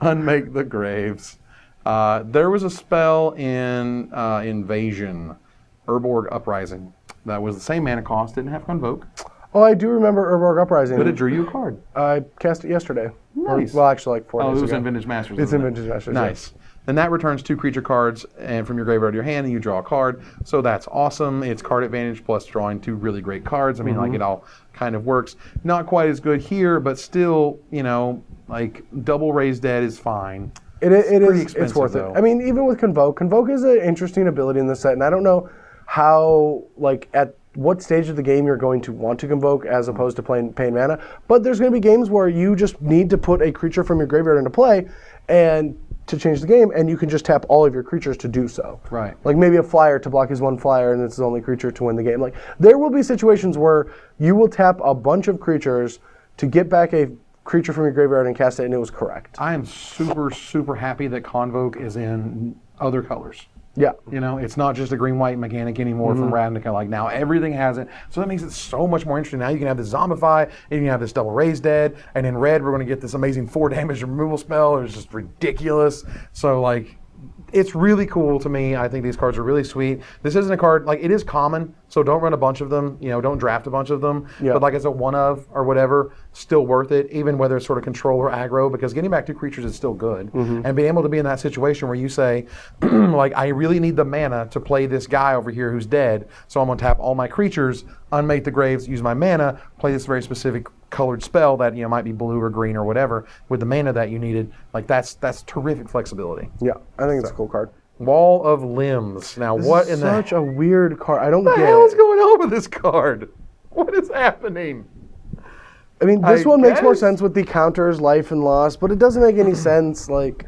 Unmake the graves. There was a spell in Invasion, Urborg Uprising, that was the same mana cost, didn't have Convoke. Oh, I do remember Urborg Uprising. But it drew you a card. I cast it yesterday. Nice. Well, actually, like 4 days ago. Oh, it was in Vintage Masters. It's in Vintage Masters. Nice. Then that returns 2 creature cards and from your graveyard to your hand, and you draw a card. So that's awesome. It's card advantage plus drawing 2 really great cards. I mean, like it all kind of works. Not quite as good here, but still, like double Raise Dead is fine. It's worth it. I mean, even with Convoke is an interesting ability in the set, and I don't know how, like, at what stage of the game you're going to want to Convoke as opposed to paying mana. But there's going to be games where you just need to put a creature from your graveyard into play and to change the game, and you can just tap all of your creatures to do so. Right. Like maybe a flyer to block his 1 flyer, and it's his only creature to win the game. Like there will be situations where you will tap a bunch of creatures to get back a creature from your graveyard and cast it, and it was correct. I am super, super happy that Convoke is in other colors. Yeah. It's not just a green-white mechanic anymore from Ravnica. Like now everything has it. So that makes it so much more interesting. Now you can have this Zombify, and you can have this double Raise Dead, and in red we're going to get this amazing 4 damage removal spell. It's just ridiculous. So like, it's really cool to me. I think these cards are really sweet. This isn't a card, like it is common, so don't run a bunch of them, don't draft a bunch of them. Yeah. But like as a one of or whatever, still worth it, even whether it's sort of control or aggro, because getting back 2 creatures is still good. And being able to be in that situation where you say, like, I really need the mana to play this guy over here who's dead, so I'm gonna tap all my creatures, unmake the graves, use my mana, play this very specific colored spell that might be blue or green or whatever with the mana that you needed. Like that's terrific flexibility. Yeah, I think it's a cool card. Wall of Limbs. Now what in Such a weird card. I don't the get hell is it. going on with this card? What is happening? I mean, this one makes more guess. sense with the counters, life and loss, but it doesn't make any sense. Like,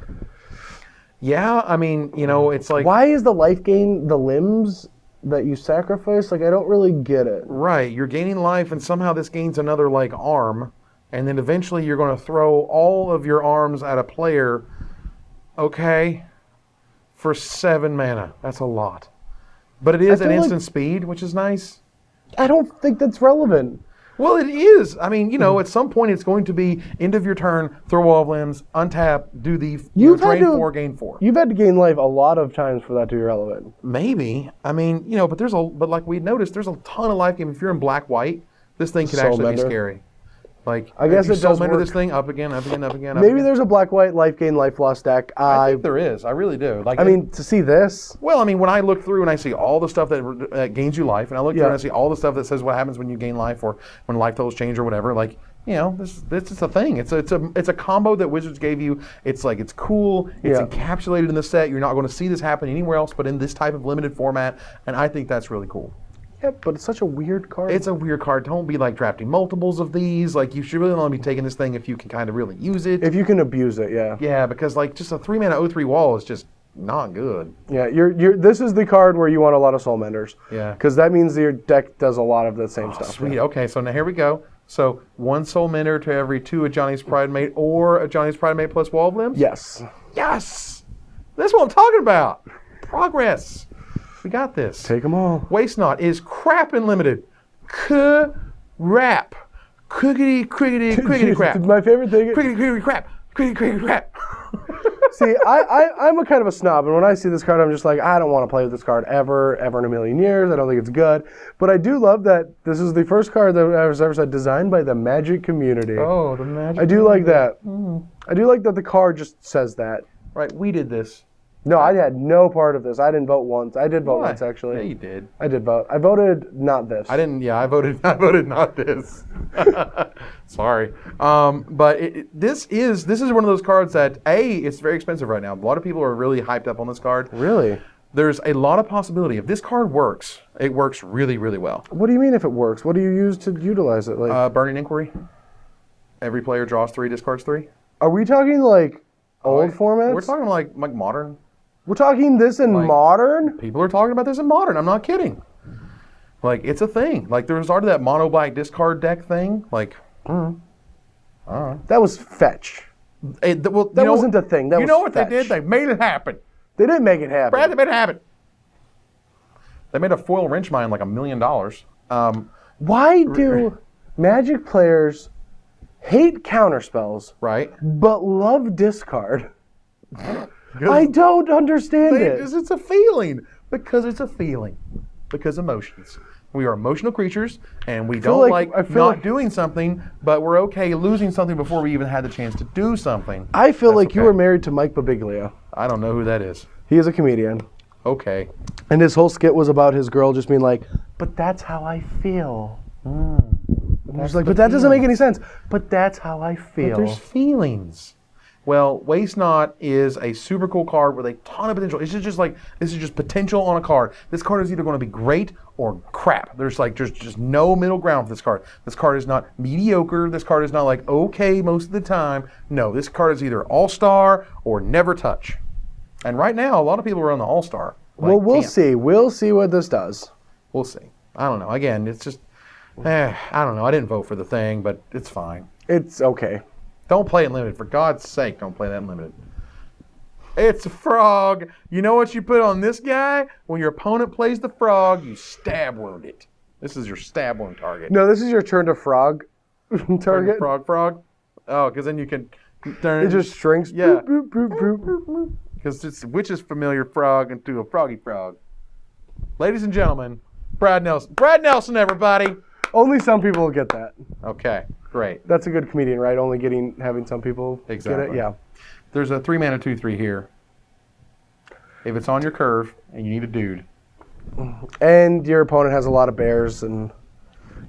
Yeah, I mean, it's like why is the life gain the limbs that you sacrifice? Like, I don't really get it. right, you're gaining life and somehow this gains another like arm, and then eventually you're going to throw all of your arms at a player. Okay. For 7 mana. That's a lot. But it is an feel like- instant speed, which is nice. I don't think that's relevant. Well, it is. I mean, at some point it's going to be end of your turn, throw Wall of Limbs, untap, do the drain 4, gain 4. You've had to gain life a lot of times for that to be relevant. Maybe. I mean, but like we noticed, there's a ton of life game. If you're in black-white, this thing could Soul actually be Mender. scary. Like, I guess if you it does soul mentor work. this thing up again, up again, up again. Up Maybe again. there's a black-white life gain, life loss deck. I think there is. I really do. Like, I mean, to see this, well, I mean, when I look through and I see all the stuff that gains you life, and I look through Yeah. and I see all the stuff that says what happens when you gain life or when life totals change or whatever, like, you know, this is a thing. It's a combo that Wizards gave you. It's like, it's cool. It's Yeah. encapsulated in the set. You're not going to see this happen anywhere else but in this type of limited format, and I think that's really cool. yeah, but it's such a weird card. It's a weird card. Don't be like drafting multiples of these. Like, you should really only be taking this thing if you can kind of really use it. If you can abuse it, yeah. Yeah, because like just a 3-mana 0/3 wall is just not good. Yeah, this is the card where you want a lot of soul menders. Yeah. Because that means your deck does a lot of the same stuff. Sweet. Yeah. Okay, so now here we go. So 1 Soul Mender to every 2 a Johnny's Pride Mate or a Johnny's Pride Mate plus Wall of Limbs? Yes. Yes! That's what I'm talking about. Progress. We got this. Take them all. Waste Not is crap and limited. Crap. Crickety, crickety, crickety crap. My favorite thing. Crickety, crickety crap. Crickety, crickety crap. See, I'm a kind of a snob, and when I see this card, I'm just like, I don't want to play with this card ever in a million years. I don't think it's good. But I do love that this is the first card that was ever said designed by the Magic community. Oh, the magic. I do like that. I do like that the card just says that. Right, we did this. No, I had no part of this. I didn't vote once. I did vote Why? once, actually. Yeah, you did. I did vote. I voted not this. I didn't. Yeah, I voted not this. Sorry. But this is one of those cards that it's very expensive right now. A lot of people are really hyped up on this card. Really? There's a lot of possibility. If this card works, it works really, really well. What do you mean if it works? What do you use to utilize it? Like, Burning Inquiry. Every player draws 3, discards 3. are we talking like old formats? We're talking like modern. We're talking this in modern? People are talking about this in modern. I'm not kidding. Like, it's a thing. Like, there was already that mono black discard deck thing. Like, That was fetch. that wasn't a thing. That you was know what fetch. they did? They made it happen. They didn't make it happen. Brad, they made it happen. They made a foil wrench mine like $1 million. Why do Magic players hate counterspells Right? but love discard? I don't understand it. It's a feeling. Because it's a feeling. Because emotions. We are emotional creatures, and we don't like not doing something, but we're okay losing something before we even had the chance to do something. I feel like you okay. were married to Mike Birbiglia. I don't know who that is. He is a comedian. Okay. And his whole skit was about his girl just being like, but that's how I feel. And he's like, but that doesn't make any sense. But that's how I feel. But there's feelings. Well, Waste Not is a super cool card with a ton of potential. This is just potential on a card. This card is either going to be great or crap. There's just no middle ground for this card. This card is not mediocre. This card is not like okay most of the time. No, this card is either all-star or never touch. And right now, a lot of people are on the all-star. Well, we'll see. We'll see what this does. We'll see. I don't know. Again, it's just, I don't know. I didn't vote for the thing, but it's fine. It's okay. Don't play it limited. For God's sake, don't play that in limited. It's a frog. You know what you put on this guy? When your opponent plays the frog, you stab wound it. This is your stab wound target. No, this is your turn to frog target. Frog. Oh, because then you can turn It just shrinks. Yeah. Boop, boop, boop, boop. Because it's witch's familiar frog into a froggy frog. Ladies and gentlemen, Brad Nelson. Brad Nelson, everybody. Only some people will get that. Okay, great. That's a good comedian, right? Only having some people get Exactly. it. Yeah. There's a 3-mana 2/3 here. If it's on your curve and you need a dude. And your opponent has a lot of bears, and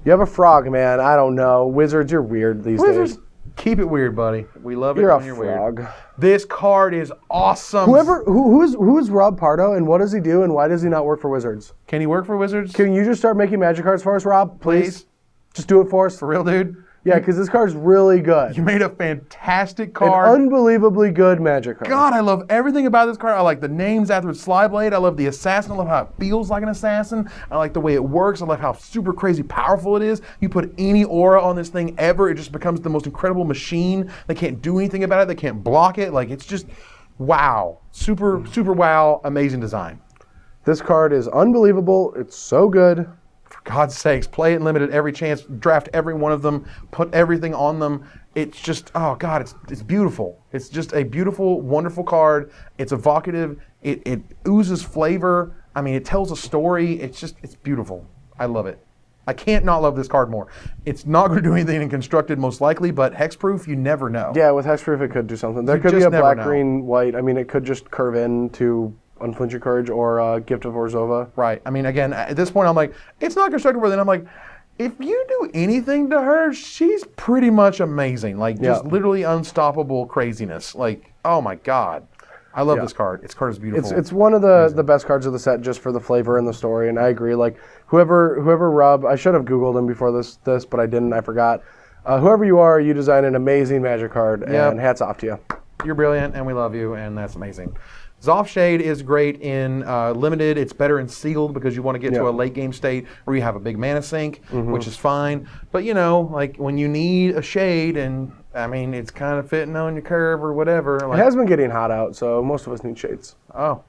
you have a frog, man. I don't know. Wizards, you're weird these days. Keep it weird, buddy. We love it You're when a you're frog. weird. This card is awesome. Who is Rob Pardo, and what does he do, and why does he not work for Wizards? Can he work for Wizards? Can you just start making Magic cards for us, Rob? Please. Just do it for us. For real, dude? Yeah, because this card's really good. You made a fantastic An card. unbelievably good Magic card. God, I love everything about this card. I like the names after it's Slyblade. I love the assassin. I love how it feels like an assassin. I like the way it works. I love how super crazy powerful it is. You put any aura on this thing ever, it just becomes the most incredible machine. They can't do anything about it. They can't block it. Like, it's just, wow. Super, super wow. Amazing design. This card is unbelievable. It's so good. For God's sakes, play it in limited every chance. Draft every one of them. Put everything on them. It's just, oh God, it's beautiful. It's just a beautiful, wonderful card. It's evocative. It oozes flavor. I mean, it tells a story. It's beautiful. I love it. I can't not love this card more. It's not going to do anything in constructed most likely, but hexproof, you never know. Yeah, with hexproof it could do something. There could be a black, green, white. I mean, it could just curve into Unflinching Courage or Gift of Orzhova. Right. I mean, again, at this point, I'm like, it's not constructed worthy. And I'm like, if you do anything to her, she's pretty much amazing. Like, just literally unstoppable craziness. Like, oh my God. I love this card. This card is beautiful. It's one of the best cards of the set just for the flavor and the story, and I agree. Like, whoever Rob, I should have Googled him before this, but I didn't. I forgot. Whoever you are, you designed an amazing Magic card, and hats off to you. You're brilliant, and we love you, and that's amazing. Zoff Shade is great in limited. It's better in sealed because you want to get to a late game state where you have a big mana sink, which is fine. But you know, like when you need a shade, and I mean, it's kind of fitting on your curve or whatever. Like, it has been getting hot out, so most of us need shades. Oh.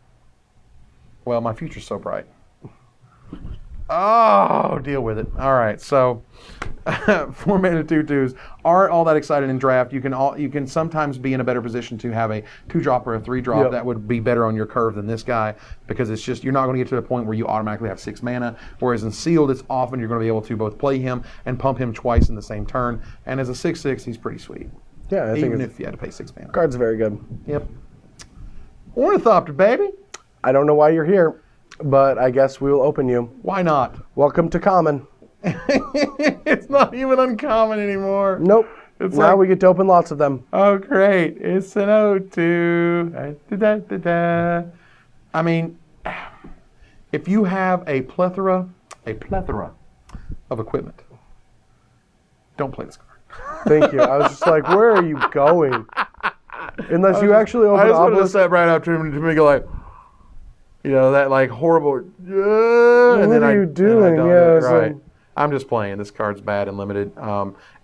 Well, my future's so bright. Oh, deal with it. All right, so 4 mana 2/2s aren't all that exciting in draft. You can sometimes be in a better position to have a 2-drop or a 3-drop that would be better on your curve than this guy, because it's just you're not going to get to the point where you automatically have 6 mana. Whereas in sealed, it's often you're going to be able to both play him and pump him twice in the same turn. And as a 6/6, he's pretty sweet. Yeah, I think even if you had to pay 6 mana. Card's very good. Yep. Ornithopter, baby. I don't know why you're here, but I guess we will open you. Why not? Welcome to Common. It's not even uncommon anymore. Nope. It's now like, we get to open lots of them. Oh, great. It's an O2. I mean, if you have a plethora of equipment, don't play this card. Thank you. I was just like, where are you going? Unless you actually open I just wanted to Obelisk. step right up to him to make it like, you know, that like horrible, and what then are you doing? Yeah, right. I'm just playing. This card's bad and limited.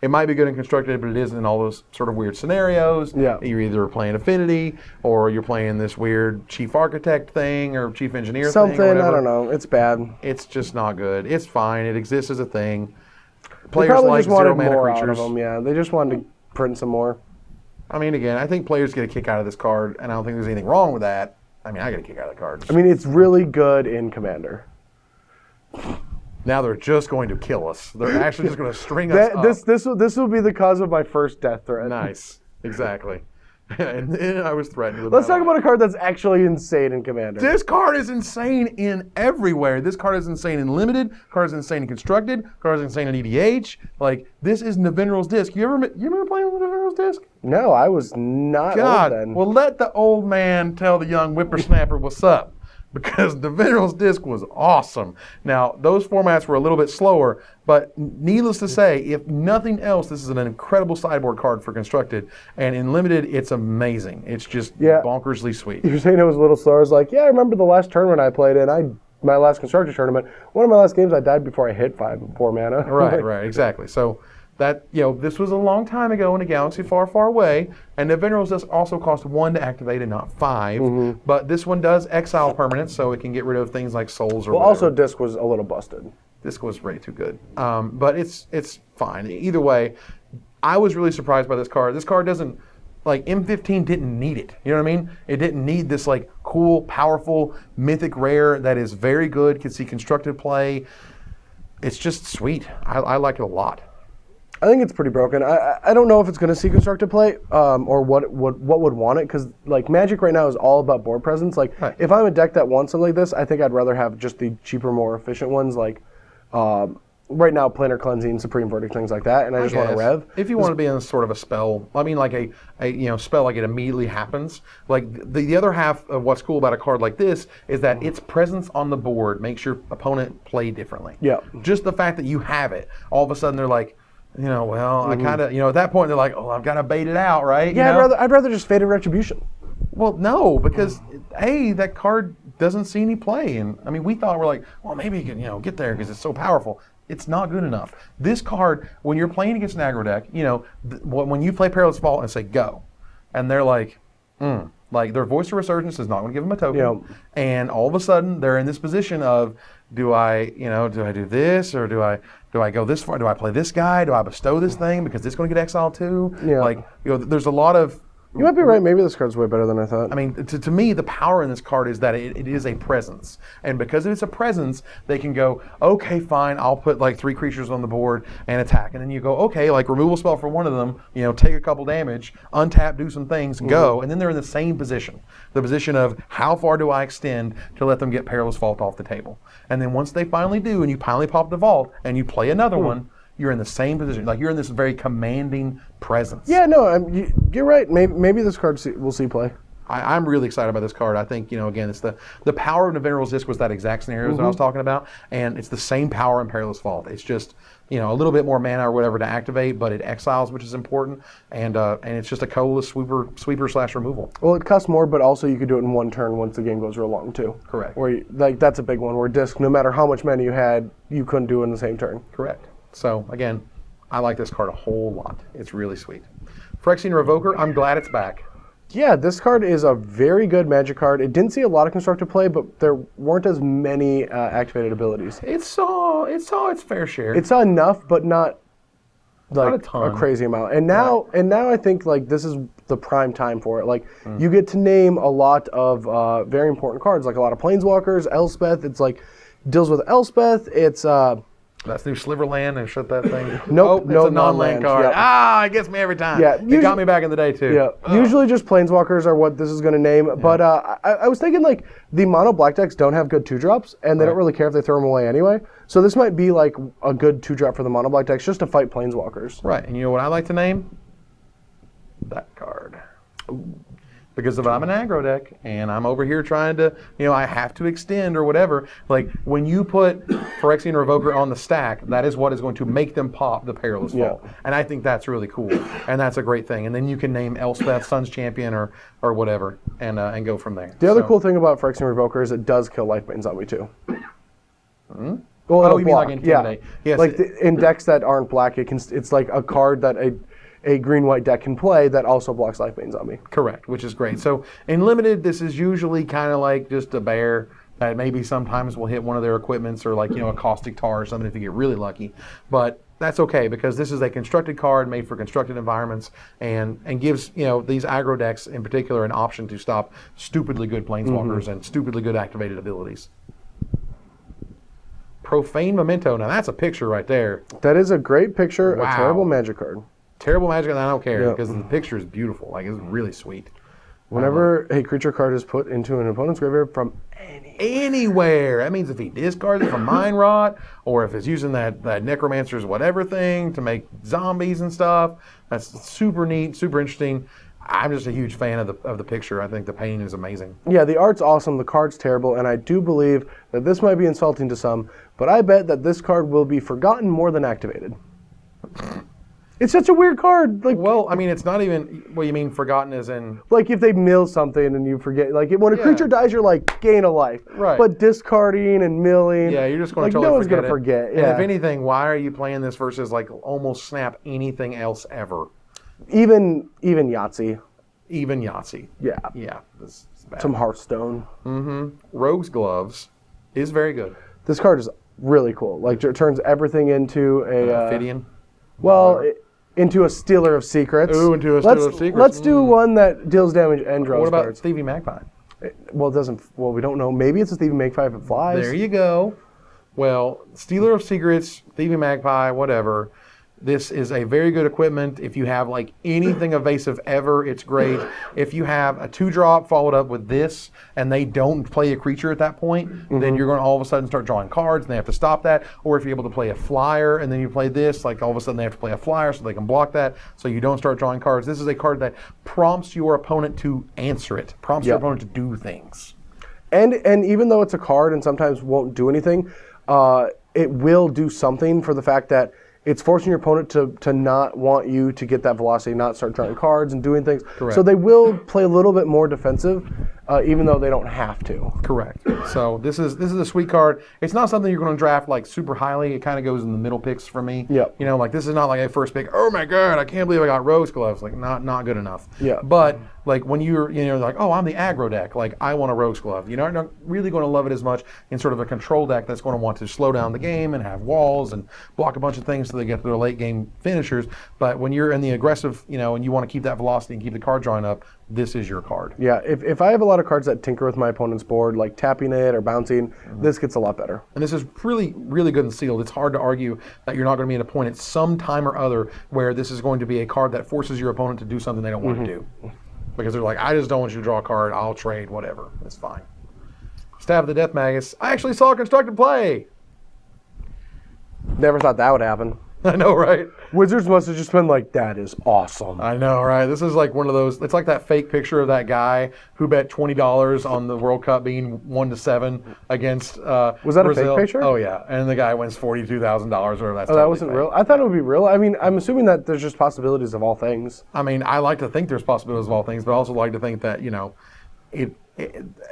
It might be good and constructed, but it isn't in all those sort of weird scenarios. Yeah. You're either playing Affinity or you're playing this weird Chief Architect thing or Chief Engineer Something, thing or whatever. I don't know. It's bad. It's just not good. It's fine. It exists as a thing. They Players probably like just wanted 0 mana more creatures. out of them. Yeah, they just wanted to print some more. I mean, again, I think players get a kick out of this card, and I don't think there's anything wrong with that. I mean, I get a kick out of the card. I mean, it's really good in Commander. Now they're just going to kill us. They're actually just going to string us up. This will be the cause of my first death threat. Nice. Exactly. And then I was threatened with Let's my talk life. about a card that's actually insane in Commander. This card is insane in everywhere. This card is insane in limited. Card is insane in constructed. Card is insane in EDH. Like, this is Navinral's Disc. You remember playing with Navinral's Disc? No, I was not God. old then. Well, let the old man tell the young whippersnapper what's up. Because the Navinral's Disc was awesome. Now, those formats were a little bit slower, but needless to say, if nothing else, this is an incredible sideboard card for constructed. And in limited, it's amazing. It's just bonkersly sweet. You're saying it was a little slow. I was like, yeah, I remember the last tournament I played in. My last constructed tournament. One of my last games, I died before I hit 4 mana. Right, exactly. So that, this was a long time ago in a galaxy far, far away, and the Navinral's Disc also cost 1 to activate and not 5. But this one does exile permanents, so it can get rid of things like souls or Well, whatever. also Disc was a little busted. Disc was way too good. But it's fine. Either way, I was really surprised by this card. This card doesn't, like, M15 didn't need it. You know what I mean? It didn't need this, like, cool, powerful, mythic rare that is very good, can see constructed play. It's just sweet. I like it a lot. I think it's pretty broken. I don't know if it's going to see constructed play or what would want it, because like Magic right now is all about board presence. Like if I'm a deck that wants something like this, I think I'd rather have just the cheaper, more efficient ones like right now Planar Cleansing, Supreme Verdict, things like that, and I just want to rev. If you want to be in sort of a spell, I mean like a spell like it immediately happens. Like the other half of what's cool about a card like this is that its presence on the board makes your opponent play differently. Yeah. Just the fact that you have it, all of a sudden they're like, I kind of, at that point they're like, oh, I've got to bait it out, right? Yeah, I'd rather just Fated Retribution. Well, no, because that card doesn't see any play, and I mean, we thought we're like, well, maybe you can, get there because it's so powerful. It's not good enough. This card, when you're playing against an aggro deck, when you play Perilous Vault and say go, and they're like, like their Voice of Resurgence is not going to give them a token, and all of a sudden they're in this position of, do I do this or do I go this far? Do I play this guy? Do I bestow this thing because it's going to get exiled too? Yeah. Like, there's a lot of You might be right. Maybe this card's way better than I thought. I mean, to me, the power in this card is that it is a presence. And because it's a presence, they can go, okay, fine, I'll put like 3 creatures on the board and attack. And then you go, okay, like removal spell for one of them, take a couple damage, untap, do some things, go. And then they're in the same position. The position of how far do I extend to let them get Perilous Vault off the table. And then once they finally do, and you finally pop the vault, and you play another one, you're in the same position. Like you're in this very commanding presence. Yeah, no, you're right. Maybe this card we'll see play. I'm really excited about this card. I think, again, it's the power of Venerable's Disc was that exact scenario that I was talking about, and it's the same power in Perilous Vault. It's just, a little bit more mana or whatever to activate, but it exiles, which is important, and it's just a colorless sweeper/removal. Well, it costs more, but also you could do it in one turn once the game goes real long too. Correct. Where that's a big one. Where Disc, no matter how much mana you had, you couldn't do it in the same turn. Correct. So again, I like this card a whole lot. It's really sweet. Phyrexian Revoker, I'm glad it's back. Yeah, this card is a very good Magic card. It didn't see a lot of constructed play, but there weren't as many activated abilities. It saw its fair share. It saw enough, but not like a ton. crazy amount. And now I think like this is the prime time for it. Like you get to name a lot of very important cards, like a lot of Planeswalkers, Elspeth. It's like deals with Elspeth. It's that's new Sliverland and shut that thing. Nope, it's a non-land card. Yep. It gets me every time. Yeah, it got me back in the day too. Yeah, usually just Planeswalkers are what this is going to name. Yeah. But I was thinking like the mono black decks don't have good 2-drops, and they don't really care if they throw them away anyway. So this might be like a good 2-drop for the mono black decks just to fight Planeswalkers. Right, and you know what I like to name? That card. Because if I'm an aggro deck and I'm over here trying to, I have to extend or whatever, like when you put Phyrexian Revoker on the stack, that is what is going to make them pop the Perilous Vault. And I think that's really cool. And that's a great thing. And then you can name Elspeth Sun's Champion or whatever and go from there. The other cool thing about Phyrexian Revoker is it does kill Lifebane Zombie too. Hmm? Well, you mean like Intimidate. Yeah. Yes, like in decks that aren't black, it's like a card that a green-white deck can play that also blocks Lifebane Zombie. Correct, which is great. So in Limited, this is usually kind of like just a bear that maybe sometimes will hit one of their equipments or like, a Caustic Tar or something if you get really lucky. But that's okay because this is a constructed card made for constructed environments and gives, these aggro decks in particular an option to stop stupidly good Planeswalkers and stupidly good activated abilities. Profane Memento. Now that's a picture right there. That is a great picture, Wow. A terrible Magic card. Terrible Magic, and I don't care because the picture is beautiful. Like, it's really sweet. Whenever a creature card is put into an opponent's graveyard from anywhere. That means if he discards it from Mind Rot, or if it's using that Necromancer's whatever thing to make zombies and stuff. That's super neat, super interesting. I'm just a huge fan of the picture. I think the painting is amazing. Yeah, the art's awesome, the card's terrible, and I do believe that this might be insulting to some, but I bet that this card will be forgotten more than activated. It's such a weird card. Like, well, I mean, it's not even, what you mean forgotten as in... Like if they mill something and you forget. Like when a creature dies, you're like, gain a life. Right. But discarding and milling... Yeah, you're just going to no one's going to forget. And if anything, why are you playing this versus like almost snap anything else ever? Even Yahtzee. Even Yahtzee. Yeah. Yeah. This is bad. Some Hearthstone. Rogue's Gloves is very good. This card is really cool. Like it turns everything into a... Phidian? Into a Stealer of Secrets. Ooh, into a Stealer of Secrets. Let's do one that deals damage and draws What about cards. Stevie Magpie? Well, it doesn't. Well, we don't know. Maybe it's a Stevie Magpie if it flies. There you go. Well, Stealer of Secrets, Stevie Magpie, whatever. This is a very good equipment. If you have like anything evasive ever, it's great. If you have a 2-drop followed up with this and they don't play a creature at that point, then you're going to all of a sudden start drawing cards and they have to stop that. Or if you're able to play a flyer and then you play this, like all of a sudden they have to play a flyer so they can block that so you don't start drawing cards. This is a card that prompts your opponent to answer it, prompts your opponent to do things. And even though it's a card and sometimes won't do anything, it will do something for the fact that it's forcing your opponent to not want you to get that velocity, not start drawing cards and doing things. Correct. So they will play a little bit more defensive. even though they don't have to. Correct. So this is a sweet card. It's not something you're going to draft like super highly. It kind of goes in the middle picks for me. Yep. You know, like this is not like a first pick. Oh my god, I can't believe I got Rose Gloves. Like not good enough. Yeah. But like when you're like, oh, I'm the aggro deck. Like I want a Rose Glove. You're not really going to love it as much in sort of a control deck that's going to want to slow down the game and have walls and block a bunch of things so they get to their late game finishers. But when you're in the aggressive, and you want to keep that velocity and keep the card drawing up, this is your card. Yeah, if I have a lot of cards that tinker with my opponent's board, like tapping it or bouncing, this gets a lot better. And this is really, really good and sealed. It's hard to argue that you're not going to be at a point at some time or other where this is going to be a card that forces your opponent to do something they don't want to do. Because they're like, I just don't want you to draw a card. I'll trade, whatever. It's fine. Stab of the Death Magus. I actually saw constructed play. Never thought that would happen. I know, right? Wizards must have just been like, that is awesome. I know, right? This is like one of those, it's like that fake picture of that guy who bet $20 on the World Cup being 1-7 against Was that Brazil. a fake picture? Oh, yeah. And the guy wins $42,000 or that's that totally wasn't fake. real? I thought it would be real. I mean, I'm assuming that there's just possibilities of all things. I mean, I like to think there's possibilities of all things, but I also like to think that,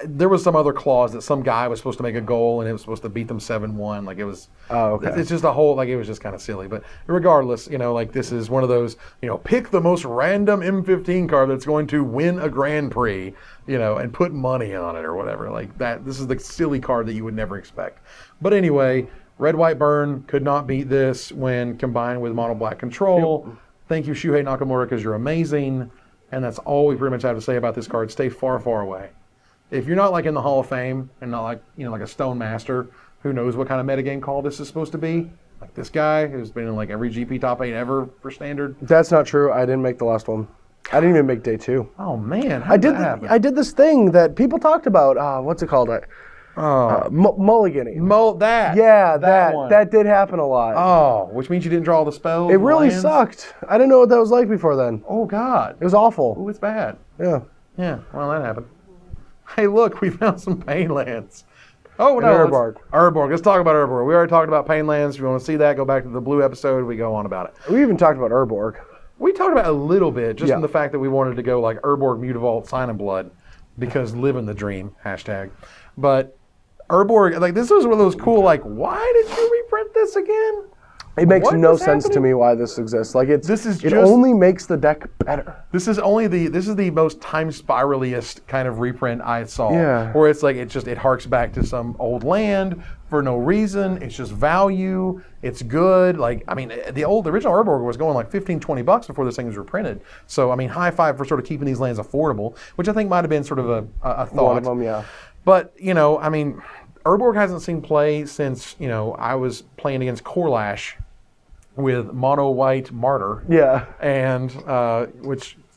there was some other clause that some guy was supposed to make a goal and it was supposed to beat them 7-1. Like it was, it's just a whole, like it was just kind of silly. But regardless, like this is one of those, pick the most random M15 card that's going to win a Grand Prix, and put money on it or whatever. Like that, this is the silly card that you would never expect. But anyway, Red White Burn could not beat this when combined with Mono Black Control. Yep. Thank you, Shuhei Nakamura, because you're amazing. And that's all we pretty much have to say about this card. Stay far, far away. If you're not like in the Hall of Fame and not like, like a Stone Master, who knows what kind of metagame call this is supposed to be? Like this guy who's been in like every GP top 8 ever for Standard. That's not true. I didn't make the last one. I didn't even make day 2. Oh man, I did this thing that people talked about. What's it called? Mulliganing. Yeah, that one. That did happen a lot. Oh, which means you didn't draw the spells. It really sucked. I didn't know what that was like before then. Oh God, it was awful. Oh, it's bad. Yeah. Yeah. Well, that happened. Hey, look, we found some pain lands. Oh, no. Urborg. Urborg. Let's talk about Urborg. We already talked about pain lands. If you want to see that, go back to the blue episode. We go on about it. We even talked about Urborg. We talked about it a little bit, just in the fact that we wanted to go like Urborg, Mutavault, Sign of Blood, because living the dream, #. But Urborg, like this was one of those cool, like, why did you reprint this again? It makes no sense to me why this exists. Like it only makes the deck better. This is the most time spiraliest kind of reprint I saw. Yeah. Where it's like it harks back to some old land for no reason. It's just value. It's good. Like I mean, the original Urborg was going like $15-$20 before this thing was reprinted. So I mean, high five for sort of keeping these lands affordable, which I think might have been sort of a thought. One of them, yeah. But I mean, Urborg hasn't seen play since I was playing against Corlash with Mono White Martyr. Yeah. And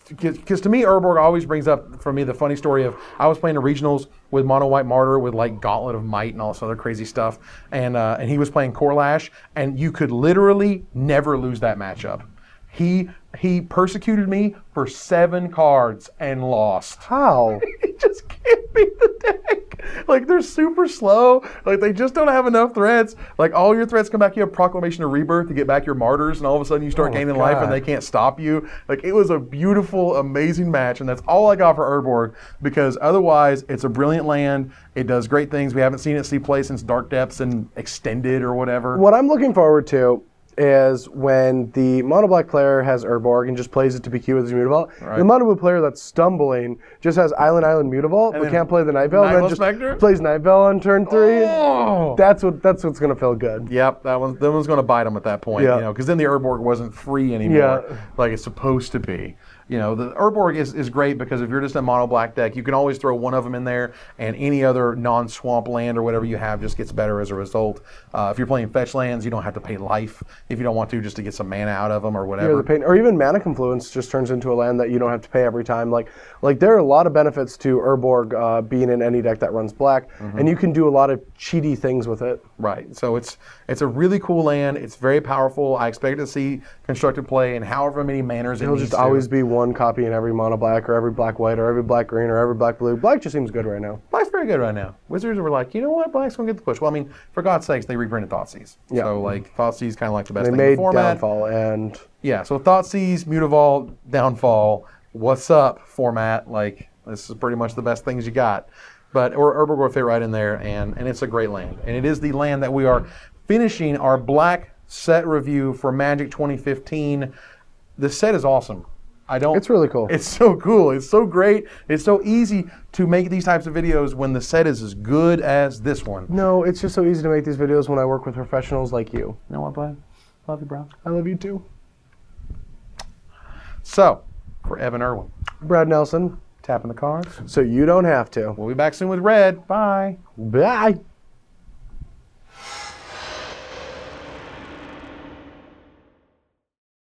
because to me, Urborg always brings up for me the funny story of I was playing the regionals with Mono White Martyr with like Gauntlet of Might and all this other crazy stuff, and he was playing Corlash, and you could literally never lose that matchup. He persecuted me for 7 cards and lost. How? He just can't beat the deck. Like they're super slow. Like they just don't have enough threats. Like all your threats come back. You have Proclamation of Rebirth to get back your martyrs, and all of a sudden you start gaining life, and they can't stop you. Like it was a beautiful, amazing match, and that's all I got for Urborg because otherwise it's a brilliant land. It does great things. We haven't seen it see play since Dark Depths and Extended or whatever. What I'm looking forward to is when the mono black player has Urborg and just plays it to PQ with his Mutavault. Right. The mono blue player that's stumbling just has Island Mutavault but can't play the Night Veil, and then just plays Night Veil on turn 3. Oh. That's what's gonna feel good. Yep, that one's gonna bite him at that point. Because then the Urborg wasn't free anymore, like it's supposed to be. The Urborg is great because if you're just a mono black deck, you can always throw one of them in there, and any other non-swamp land or whatever you have just gets better as a result. If you're playing fetch lands, you don't have to pay life if you don't want to, just to get some mana out of them or whatever. Or even Mana Confluence just turns into a land that you don't have to pay every time. Like there are a lot of benefits to Urborg being in any deck that runs black, and you can do a lot of cheaty things with it. Right. So it's a really cool land. It's very powerful. I expect to see constructed play in however many manners It'll just always be one copy in every mono black or every black white or every black green or every black blue. Black just seems good right now. Black's very good right now. Wizards were like, you know what, Black's gonna get the push. Well, I mean, for God's sakes, they reprinted Thoughtseize. Yeah. So like Thoughtseize kind of like the best thing in the format. They made Downfall and so Thoughtseize, Mutavault, Downfall, what's up format? Like This is pretty much the best things you got. But or Urborg Fate right in there, and it's a great land. And it is the land that we are finishing our black set review for Magic 2015. The set is awesome. It's really cool. It's so cool. It's so great. It's so easy to make these types of videos when the set is as good as this one. No, it's just so easy to make these videos when I work with professionals like you. You know what, bud? Love you, bro. I love you too. So, for Evan Irwin, Brad Nelson, tapping the cards. so you don't have to. We'll be back soon with Red. Bye. Bye.